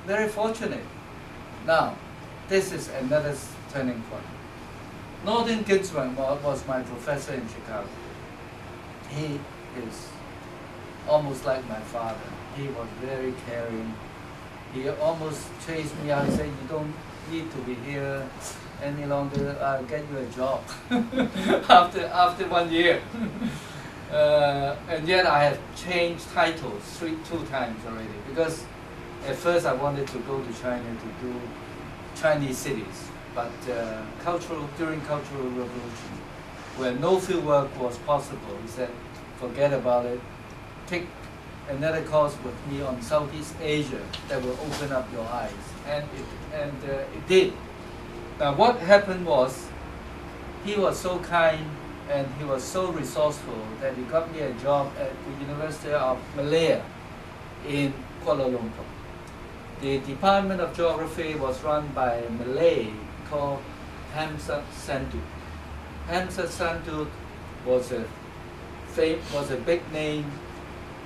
very fortunate. Now, this is another turning point. Norton Ginsberg was my professor in Chicago. He is almost like my father. He was very caring. He almost chased me out and said, "You don't need to be here any longer. I'll get you a job." after 1 year. And yet I have changed titles 2 times already, because at first I wanted to go to China to do Chinese cities, but during Cultural Revolution, where no field work was possible, he said, forget about it, take another course with me on Southeast Asia that will open up your eyes. And it did. Now what happened was, he was so kind and he was so resourceful that he got me a job at the University of Malaya in Kuala Lumpur. The Department of Geography was run by a Malay called Hamzat Sandut. Hamzat Sandut was a big name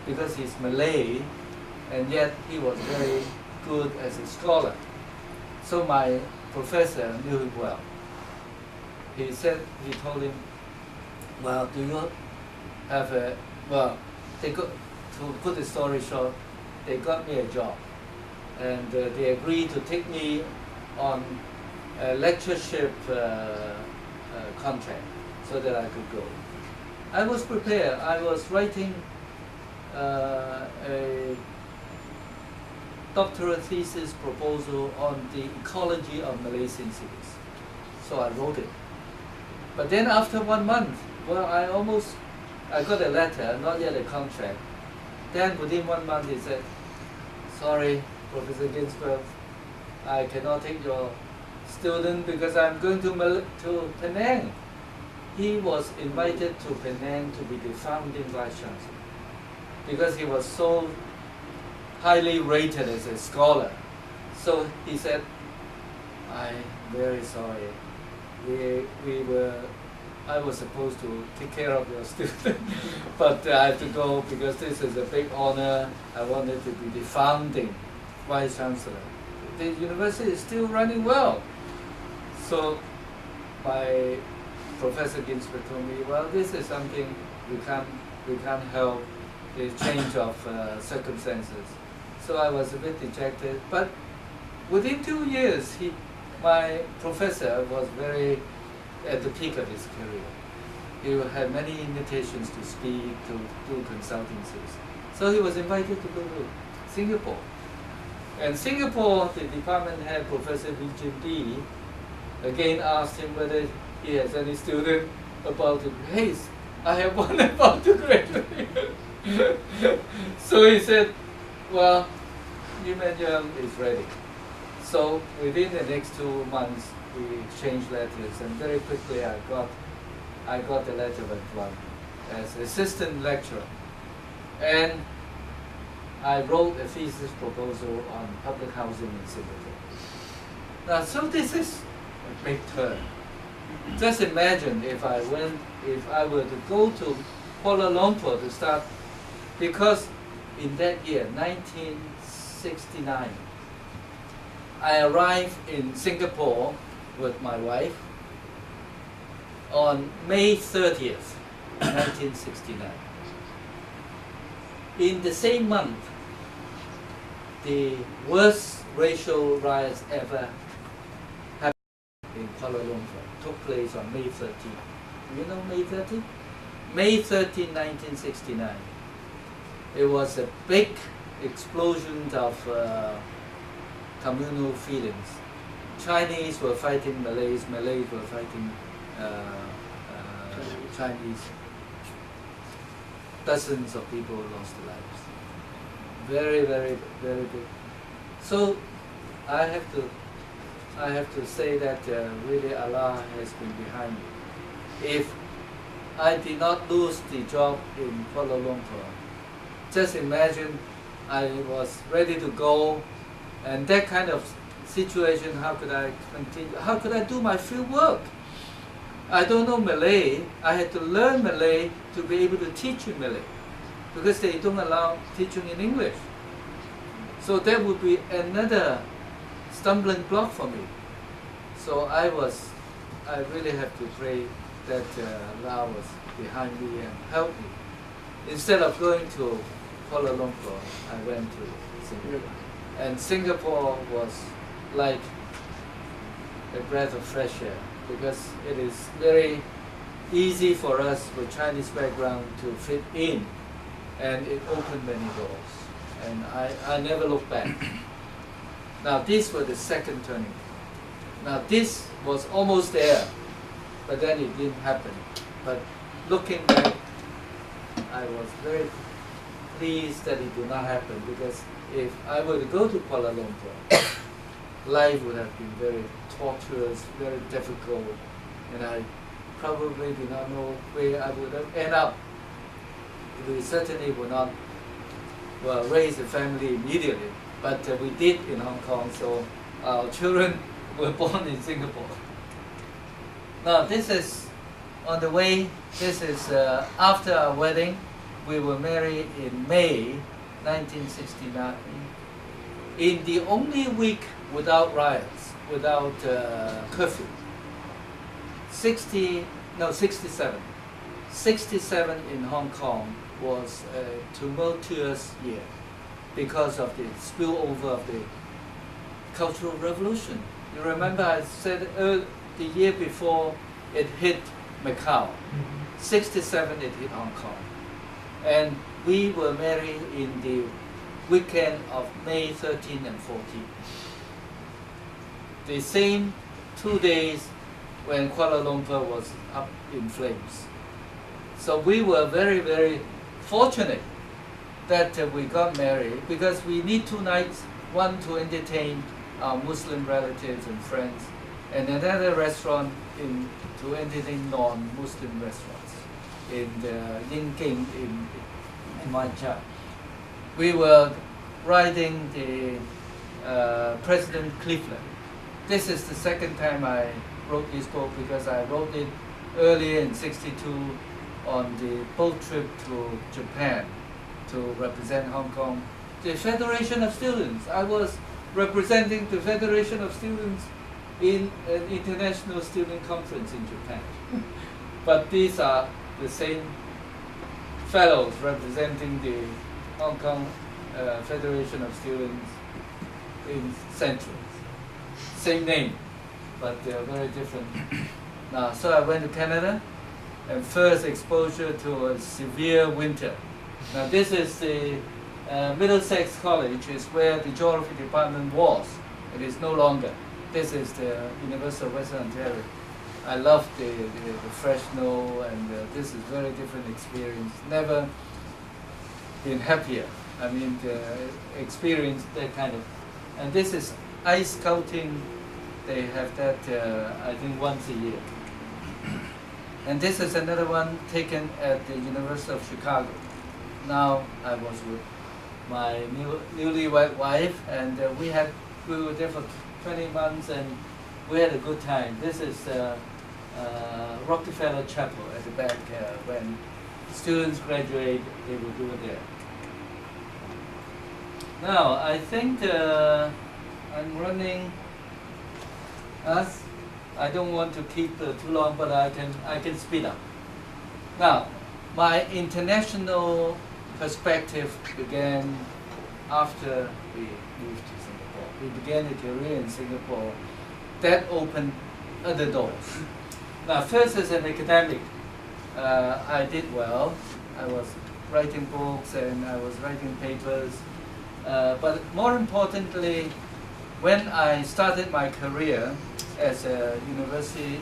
because he's Malay, and yet he was very good as a scholar. So my professor knew him well. He told him, well, do you have to put the story short, they got me a job. And they agreed to take me on a lectureship contract so that I could go. I was prepared. I was writing a doctoral thesis proposal on the ecology of Malaysian cities. So I wrote it. But then after 1 month, well, I got a letter, not yet a contract. Then within 1 month he said, sorry, Professor Ginsberg, I cannot take your student because I'm going to Penang. He was invited to Penang to be the founding vice chancellor because he was so highly rated as a scholar. So he said, I'm very sorry. I was supposed to take care of your student, but I have to go because this is a big honor. I wanted to be the founding vice chancellor. The university is still running well. So my Professor Ginsberg told me, well, this is something we can't help, the change of circumstances. So I was a bit dejected, but within 2 years, my professor was very at the peak of his career. He had many invitations to speak, to do consultancies. So he was invited to go to Singapore. And Singapore, the department head, Professor Lee Jin Lee, again asked him whether he has any student about to graduate. I have one about to graduate. So he said, well, Lee Man Young is ready. So within the next 2 months, we exchanged letters, and very quickly I got the letter of employment as assistant lecturer. And I wrote a thesis proposal on public housing in Singapore. Now, so this is a big turn. Just imagine if I were to go to Kuala Lumpur to start, because in that year, 1969, I arrived in Singapore with my wife on May 30th, 1969. In the same month, the worst racial riots ever happened in Kuala Lumpur took place on May 13. Do you know May 13? May 13, 1969. It was a big explosion of communal feelings. Chinese were fighting Malays, Malays were fighting Chinese. Dozens of people lost their lives. Very, very, very big. So I have to say that really Allah has been behind me. If I did not lose the job in Kuala Lumpur, just imagine I was ready to go, and that kind of situation, how could I continue? How could I do my field work? I don't know Malay. I had to learn Malay to be able to teach in Malay, because they don't allow teaching in English. So that would be another stumbling block for me. So I really have to pray that Allah was behind me and helped me. Instead of going to Kuala Lumpur, I went to Singapore. And Singapore was like a breath of fresh air, because it is very easy for us with Chinese background to fit in, and it opened many doors. And I never looked back. Now these were the second turning. Now this was almost there, but then it didn't happen. But looking back, I was very pleased that it did not happen, because if I were to go to Kuala Lumpur, life would have been very torturous, very difficult, and I probably did not know where I would have end up. We certainly would not raise a family immediately, but we did in Hong Kong, so our children were born in Singapore. Now this is on the way. This is after our wedding. We were married in May 1969, in the only week without riots, without curfew. 67. 67 in Hong Kong was a tumultuous year because of the spillover of the Cultural Revolution. You remember I said the year before it hit Macau. 67 it hit Hong Kong. And we were married in the weekend of May 13 and 14. The same 2 days when Kuala Lumpur was up in flames. So we were very, very fortunate that we got married, because we need 2 nights, one to entertain our Muslim relatives and friends, and another restaurant to entertain non-Muslim restaurants in Ying King in Wan Chai. We were riding the President Cleveland. This is the second time I wrote this book, because I wrote it earlier in '62 on the boat trip to Japan to represent Hong Kong. The Federation of Students. I was representing the Federation of Students in an international student conference in Japan. But these are the same fellows representing the Hong Kong Federation of Students in Central. Same name, but they are very different. Now, so I went to Canada, and first exposure to a severe winter. Now this is the Middlesex College, is where the geography department was. It is no longer. This is the University of Western Ontario. I love the fresh snow, and this is very different experience. Never been happier. I mean, experience that kind of. And this is ice scouting. They have that, I think, once a year. And this is another one taken at the University of Chicago. Now I was with my newlywed wife, and we were there for 20 months, and we had a good time. This is Rockefeller Chapel at the back. When students graduate, they will do it there. Now I think I'm running. I don't want to keep too long, but I can speed up. Now, my international perspective began after we moved to Singapore. We began a career in Singapore that opened other doors. Now, first as an academic, I did well. I was writing books and I was writing papers. But more importantly, when I started my career as a university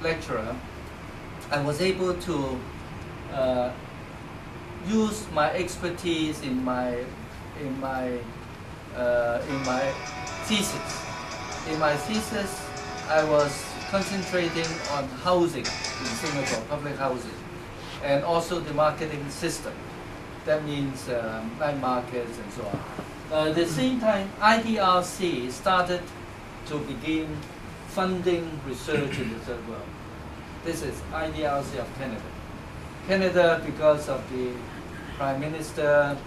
lecturer, I was able to use my expertise in my thesis. In my thesis, I was concentrating on housing in Singapore, public housing, and also the marketing system. That means night markets and so on. At the same time, IDRC started to begin funding research in the third world. This is IDRC of Canada. Canada, because of the Prime Minister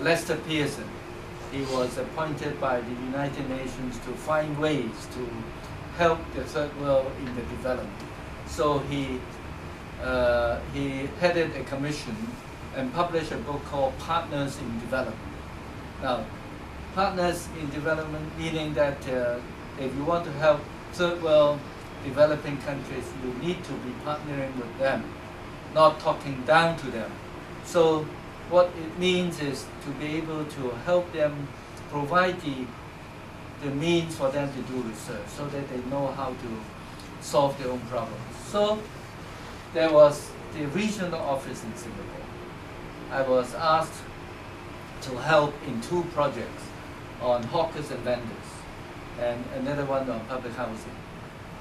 Lester Pearson, he was appointed by the United Nations to find ways to help the third world in the development. So he headed a commission and published a book called Partners in Development. Now, partners in development meaning that if you want to help third world developing countries, you need to be partnering with them, not talking down to them. So what it means is to be able to help them, provide the means for them to do research so that they know how to solve their own problems. So there was the regional office in Singapore. I was asked to help in 2 projects on hawkers and vendors and another one on public housing.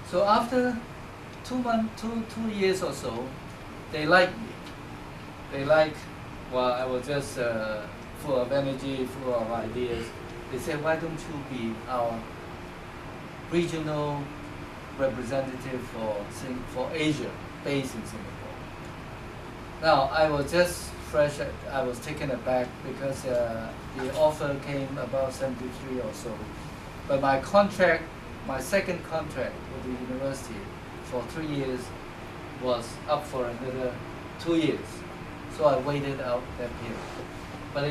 So after 2 years or so, they liked me. They liked, well, I was just full of energy, full of ideas. They said, why don't you be our regional representative for Asia, based in Singapore. Now, I was just fresh, I was taken aback because the offer came about 73 or so. But my contract, my second contract with the university for 3 years was up for another 2 years. So I waited out that period. But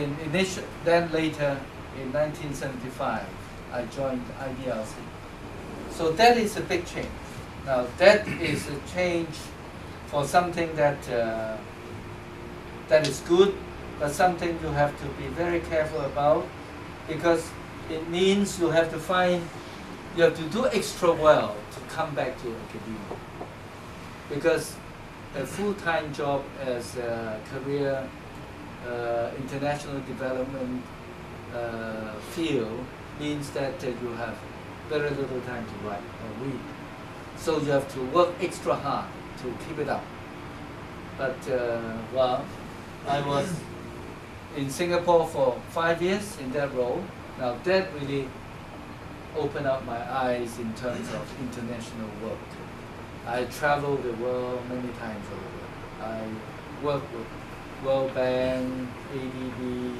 then later, in 1975, I joined IDRC. So that is a big change. Now that is a change for something that that is good, but something you have to be very careful about, because it means you have to do extra well to come back to academia. Because a full-time job as a career international development field means that you have very little time to write or read. So you have to work extra hard to keep it up. But well, I was in Singapore for 5 years in that role. Now that really opened up my eyes in terms of international work. I traveled the world many times over. I worked with World Bank, ADB,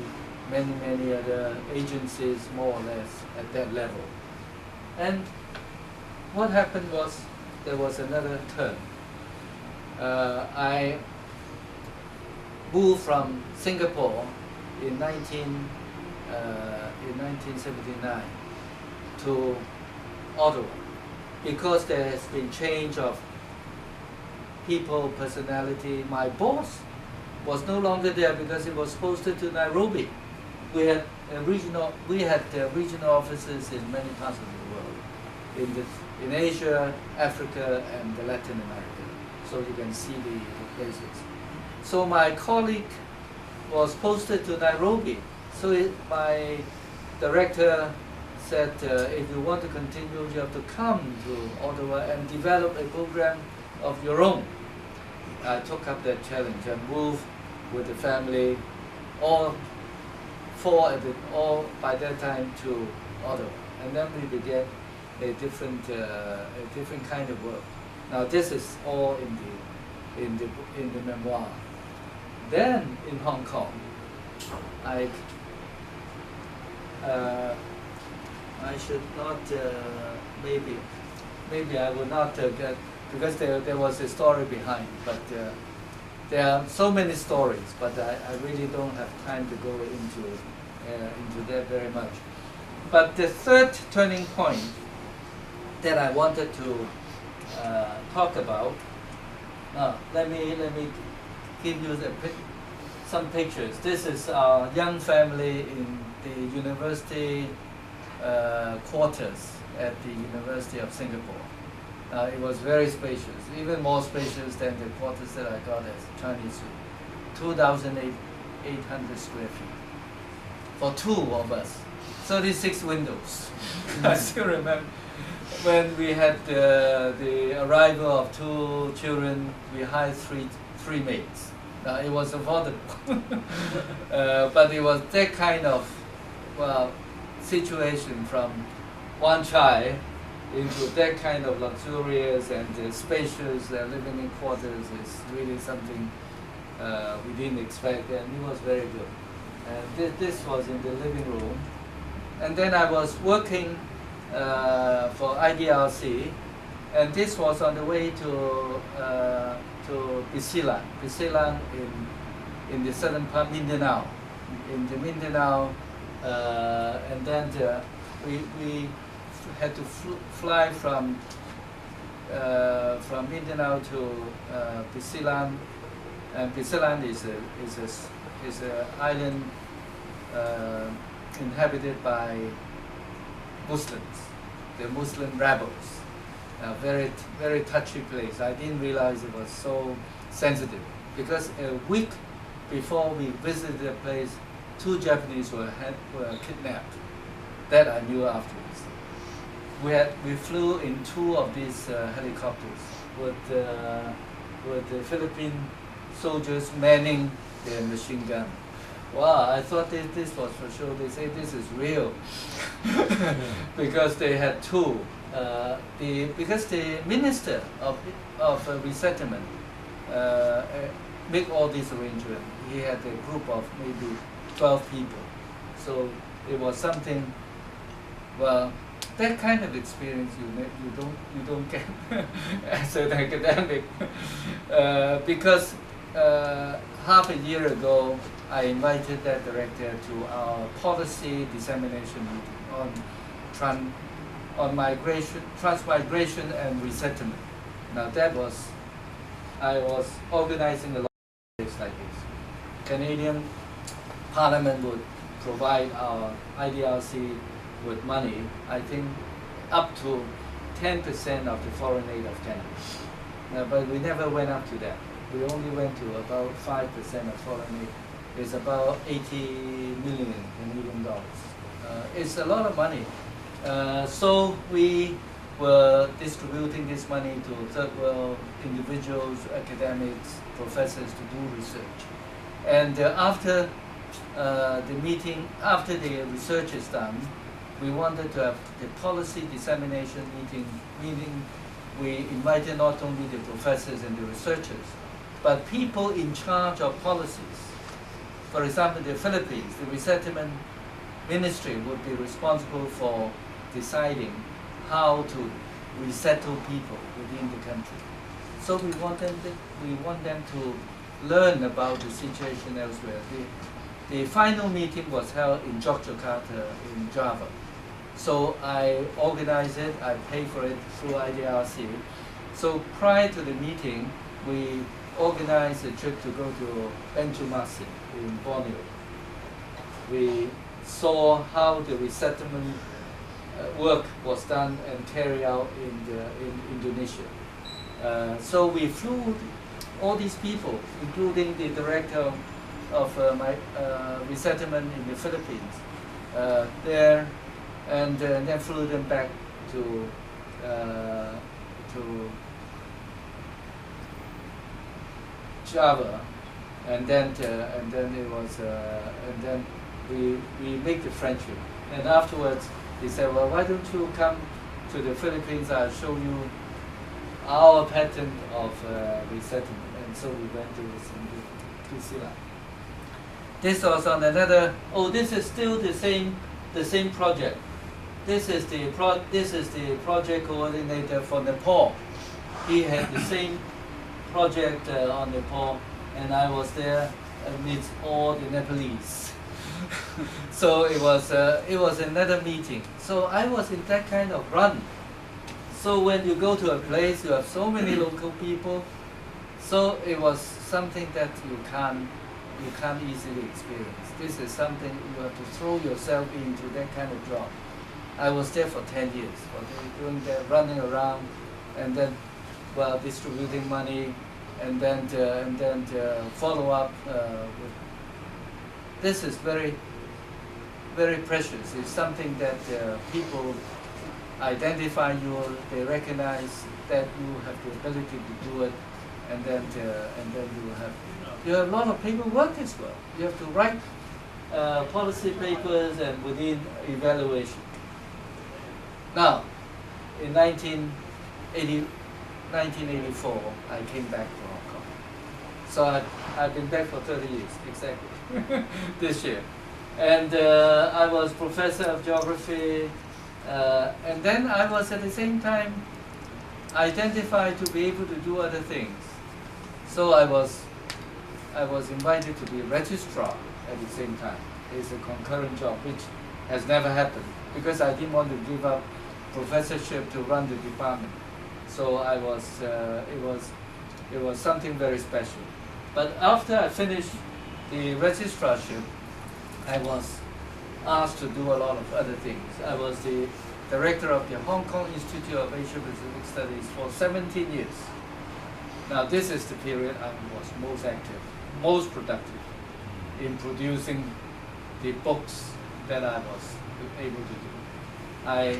many other agencies more or less at that level. And what happened was there was another turn. I moved from Singapore in 1979 to Ottawa because there has been change of people, personality. My boss was no longer there because he was posted to Nairobi. We had regional offices in many parts of the world, in Asia, Africa, and Latin America. So you can see the places. So my colleague was posted to Nairobi. So my director said, if you want to continue, you have to come to Ottawa and develop a program of your own. I took up that challenge and moved with the family, all by that time to Ottawa. And then we began a different kind of work. Now this is all in the memoir. Then in Hong Kong, I should not maybe I will not get, because there was a story behind. But There are so many stories, but I really don't have time to go into that very much. But the third turning point that I wanted to talk about. Let me give you some pictures. This is our young family in the university quarters at the University of Singapore. It was very spacious, even more spacious than the quarters that I got as Chinese student. 2,800 square feet for two of us, 36 windows. I still remember when we had the arrival of two children, we hired three maids. It was affordable, but it was that kind of situation from one child into that kind of luxurious and spacious living quarters is really something we didn't expect, and it was very good. And this was in the living room, and then I was working for IDRC, and this was on the way to Bisilan in the southern part, Mindanao, in the Mindanao, and then we had to fly from Mindanao to Bisilan, and Bisilan is an island inhabited by Muslims, the Muslim rebels. A very touchy place. I didn't realize it was so sensitive because a week before we visited the place, two Japanese were kidnapped. That I knew afterwards. We flew in two of these helicopters with the Philippine soldiers manning their machine gun. Wow, I thought this was for sure. They say this is real because they had two. Because the minister of resettlement make all these arrangements. He had a group of maybe 12 people. So it was something. Well, that kind of experience you don't get as an academic because half a year ago I invited that director to our policy dissemination meeting on migration, transmigration and resettlement. Now I was organizing a lot of things like this. Canadian Parliament would provide our IDRC with money, I think up to 10% of the foreign aid of Canada. But we never went up to that. We only went to about 5% of foreign aid. It's about 80 million Canadian dollars. It's a lot of money. So we were distributing this money to third world individuals, academics, professors to do research. And after the meeting, after the research is done, we wanted to have the policy dissemination meaning we invited not only the professors and the researchers, but people in charge of policies. For example, the Philippines, the resettlement ministry would be responsible for deciding how to resettle people within the country. So we want them to learn about the situation elsewhere. The final meeting was held in Yogyakarta in Java. So I organized it, I paid for it through IDRC. So prior to the meeting, we organized a trip to go to Banjarmasin in Borneo. We saw how the resettlement work was done and carried out in Indonesia. So we flew all these people, including the director of my resettlement in the Philippines, there, and then flew them back to Java, and then it was and then we make the friendship, and afterwards he said, well, why don't you come to the Philippines? I'll show you our pattern of resettlement. And so we went to Sila. This was on another. Oh, this is still the same project. This is the project coordinator for Nepal. He had the same project on Nepal. and I was there amidst all the Nepalese. So it was another meeting. So I was in that kind of run. So when you go to a place, you have so many local people. So it was something that you can't easily experience. This is something you have to throw yourself into, that kind of job. I was there for 10 years, doing that, running around, and then, well, distributing money, and then follow up. This is very, very precious. It's something that people identify you. They recognize that you have the ability to do it, and then you have a lot of paperwork as well. You have to write policy papers and within evaluation. Now, in 1984, I came back to Hong Kong. So I've been back for 30 years, exactly, this year. And I was professor of geography, and then I was at the same time identified to be able to do other things. So I was invited to be a registrar at the same time. It's a concurrent job, which has never happened because I didn't want to give up professorship to run the department. So I was, it was something very special. But after I finished the registrarship, I was asked to do a lot of other things. I was the director of the Hong Kong Institute of Asia Pacific Studies for 17 years. Now this is the period I was most active, most productive in producing the books that I was able to do. I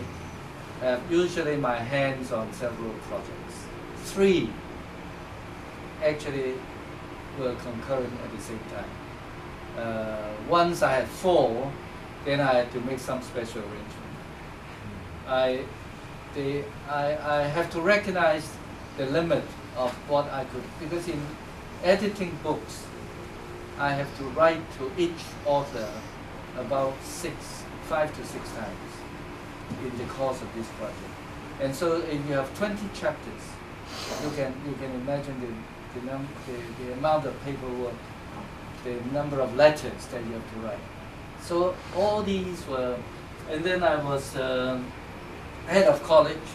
have usually my hands on several projects. 3 actually were concurrent at the same time. Once I had 4, then I had to make some special arrangement. I have to recognize the limit of what I could, because in editing books, I have to write to each author about 5 to 6 times in the course of this project. And so if you have 20 chapters, you can imagine the amount of paperwork, the number of letters that you have to write. So all these were, and then I was head of college,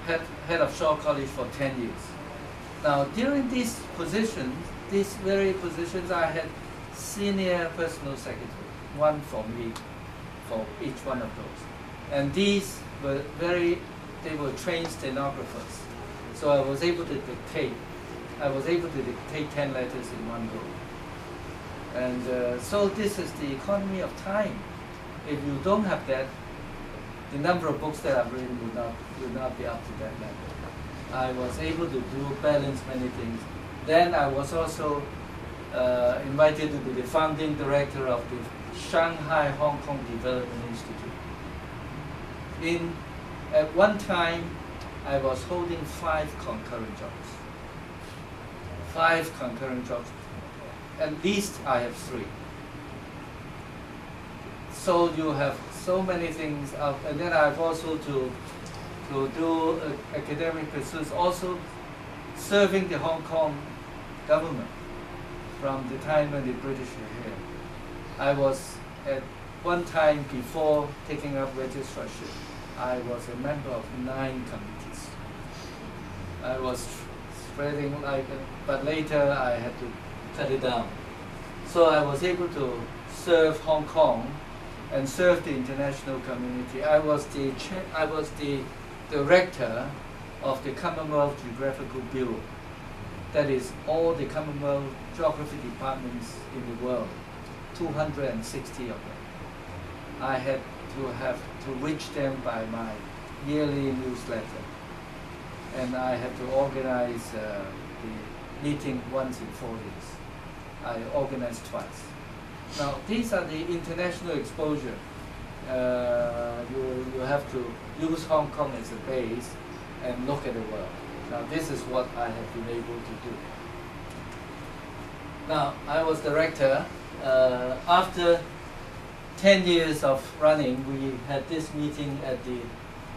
head of Shaw College for 10 years. Now during these very positions, I had senior personal secretary, one for me, for each one of those. And these were they were trained stenographers. So I was able to dictate 10 letters in one go. And so this is the economy of time. If you don't have that, the number of books that I've written would not be up to that level. I was able to balance many things. Then I was also invited to be the founding director of the Shanghai Hong Kong Development Institute. At one time, I was holding 5 concurrent jobs. 5 concurrent jobs. At least I have 3. So you have so many things, and then I've also to do academic pursuits, also serving the Hong Kong government from the time when the British were here. I was at one time, before taking up registrarship, I was a member of 9 committees. I was spreading like, but later I had to cut it down. So I was able to serve Hong Kong and serve the international community. I was the director of the Commonwealth Geographical Bureau. That is all the Commonwealth geography departments in the world, 260 of them. I had to reach them by my yearly newsletter, and I had to organize the meeting once in 4 years. I organized twice. Now these are the international exposure. You have to use Hong Kong as a base and look at the world. Now this is what I have been able to do. Now I was director. After 10 years of running, we had this meeting at the,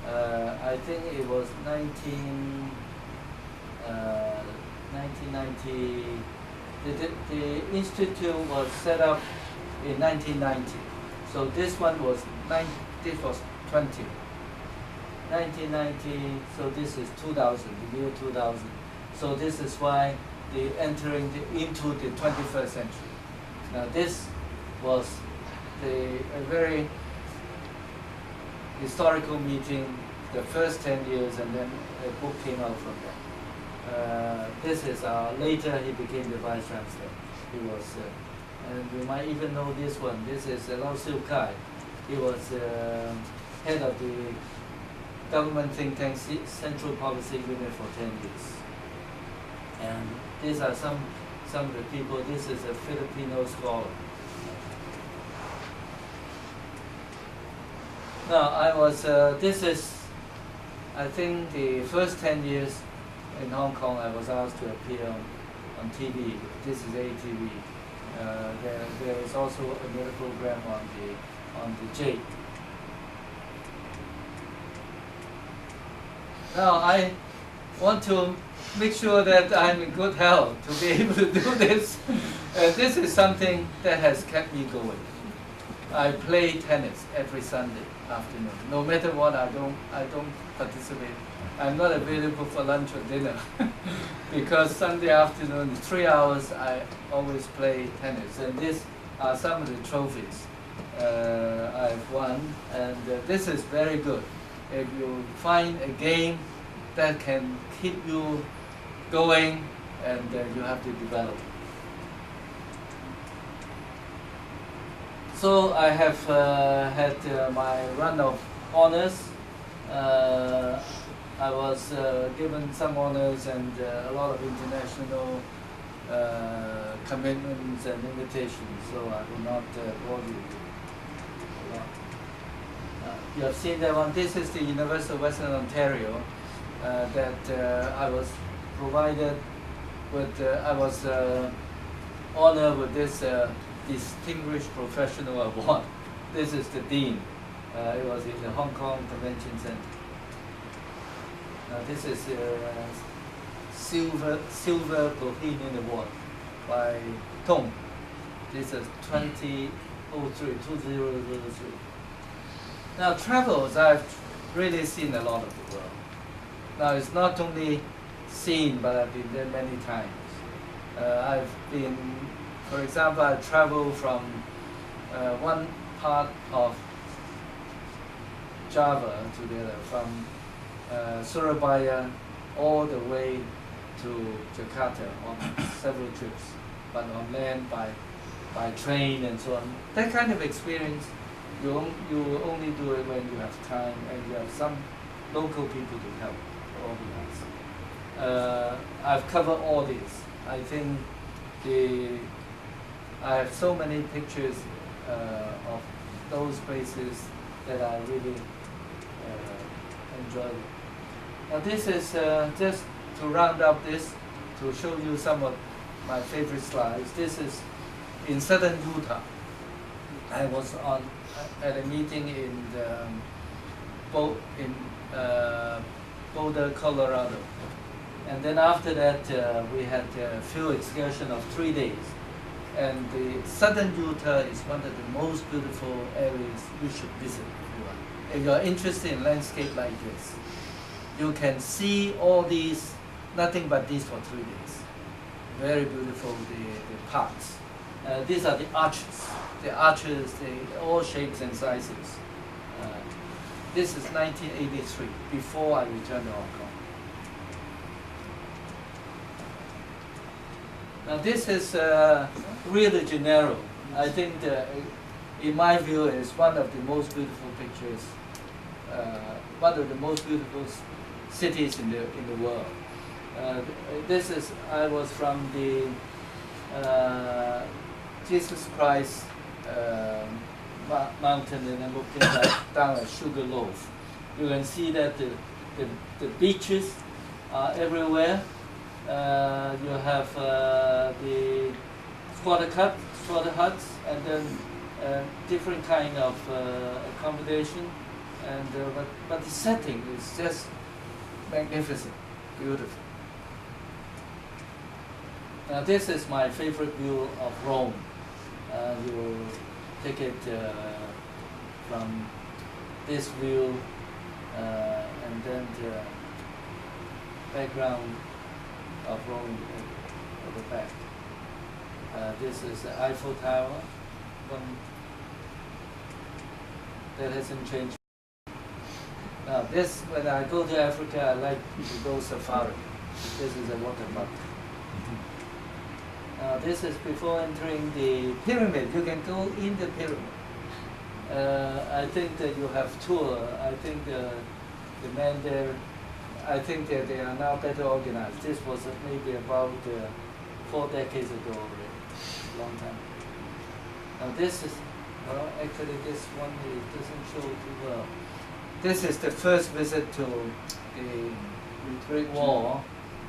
I think it was 1990, The institute was set up in 1990. So this one was this was 20. 1990. So this is 2000, the year 2000. So this is why they entering into the 21st century. Now this was a very historical meeting, the first 10 years, and then a book came out from that. This is later he became the vice chancellor. He was, and you might even know this one. This is Lau Siu Kai. He was head of the government think tank Central Policy Unit for 10 years. And these are some of the people. This is a Filipino scholar. Now I was. This is, I think, the first 10 years in Hong Kong. I was asked to appear on TV. This is ATV. There is also another program on the Jade. Now I want to make sure that I'm in good health to be able to do this. This is something that has kept me going. I play tennis every Sunday afternoon. No matter what, I don't participate. I'm not available for lunch or dinner because Sunday afternoon, 3 hours, I always play tennis. And these are some of the trophies I've won. And this is very good. If you find a game that can keep you going, and you have to develop it. So I have had my run of honors. I was given some honors and a lot of international commitments and invitations, so I will not bore you. You have seen that one. This is the University of Western Ontario that I was provided with. I was honored with this Distinguished Professional Award. This is the Dean. It was in the Hong Kong Convention Center. Now this is Silver Bohemian Award by Tong. This is 2003. Now travels, I've really seen a lot of the world. Now it's not only seen, but I've been there many times. I've been, for example, I traveled from one part of Java to the other, from Surabaya all the way to Jakarta on several trips, but on land, by train and so on. That kind of experience, you only do it when you have time and you have some local people to help organize. I've covered all these. I think I have so many pictures of those places that I really enjoy. Now this is just to round up this, to show you some of my favorite slides. This is in southern Utah. I was at a meeting in Boulder, Colorado. And then after that, we had a field excursion of 3 days. And the southern Utah is one of the most beautiful areas you should visit if you are interested in landscape like this. You can see all these, nothing but these for 3 days. Very beautiful, the parks. These are the arches. The arches, all shapes and sizes. This is 1983, before I returned to Hong Kong. Now this is Rio de Janeiro. I think, in my view, is one of the most beautiful pictures, one of the most beautiful cities in the world. This is, I was from the Jesus Christ mountain, and I'm looking down at Sugarloaf. You can see that the beaches are everywhere. You have the squatter huts, and then different kind of accommodation, and but the setting is just magnificent, beautiful. Now this is my favorite view of Rome. You take it from this view, and then the background of Rome at the back. This is the Eiffel Tower, one that hasn't changed. Now this, when I go to Africa, I like to go safari. This is a water park. This is before entering the pyramid. You can go in the pyramid. I think that you have tour. I think the man there, I think that they are now better organized. This was maybe about 4 decades ago already, long time. Now this is, well, actually this one it doesn't show too well. This is the first visit to the Great Wall.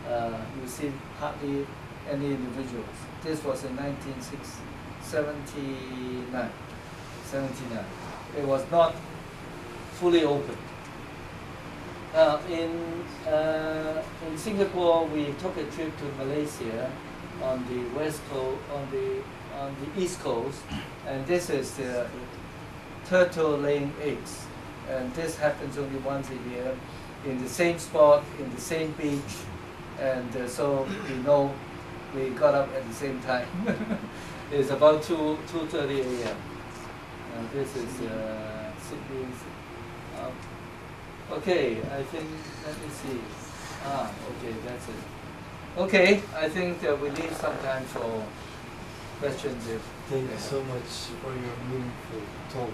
You see hardly any individuals. This was in 1979. It was not fully open. In Singapore, we took a trip to Malaysia on the west coast, on the east coast, and this is the turtle laying eggs. And this happens only once a year, in the same spot, in the same beach, and so we know we got up at the same time. It's about 2:30 a.m. This is Sydney. Okay, I think, let me see. Okay, that's it. Okay, I think we leave some time for questions. Thank you so much for your meaningful talk.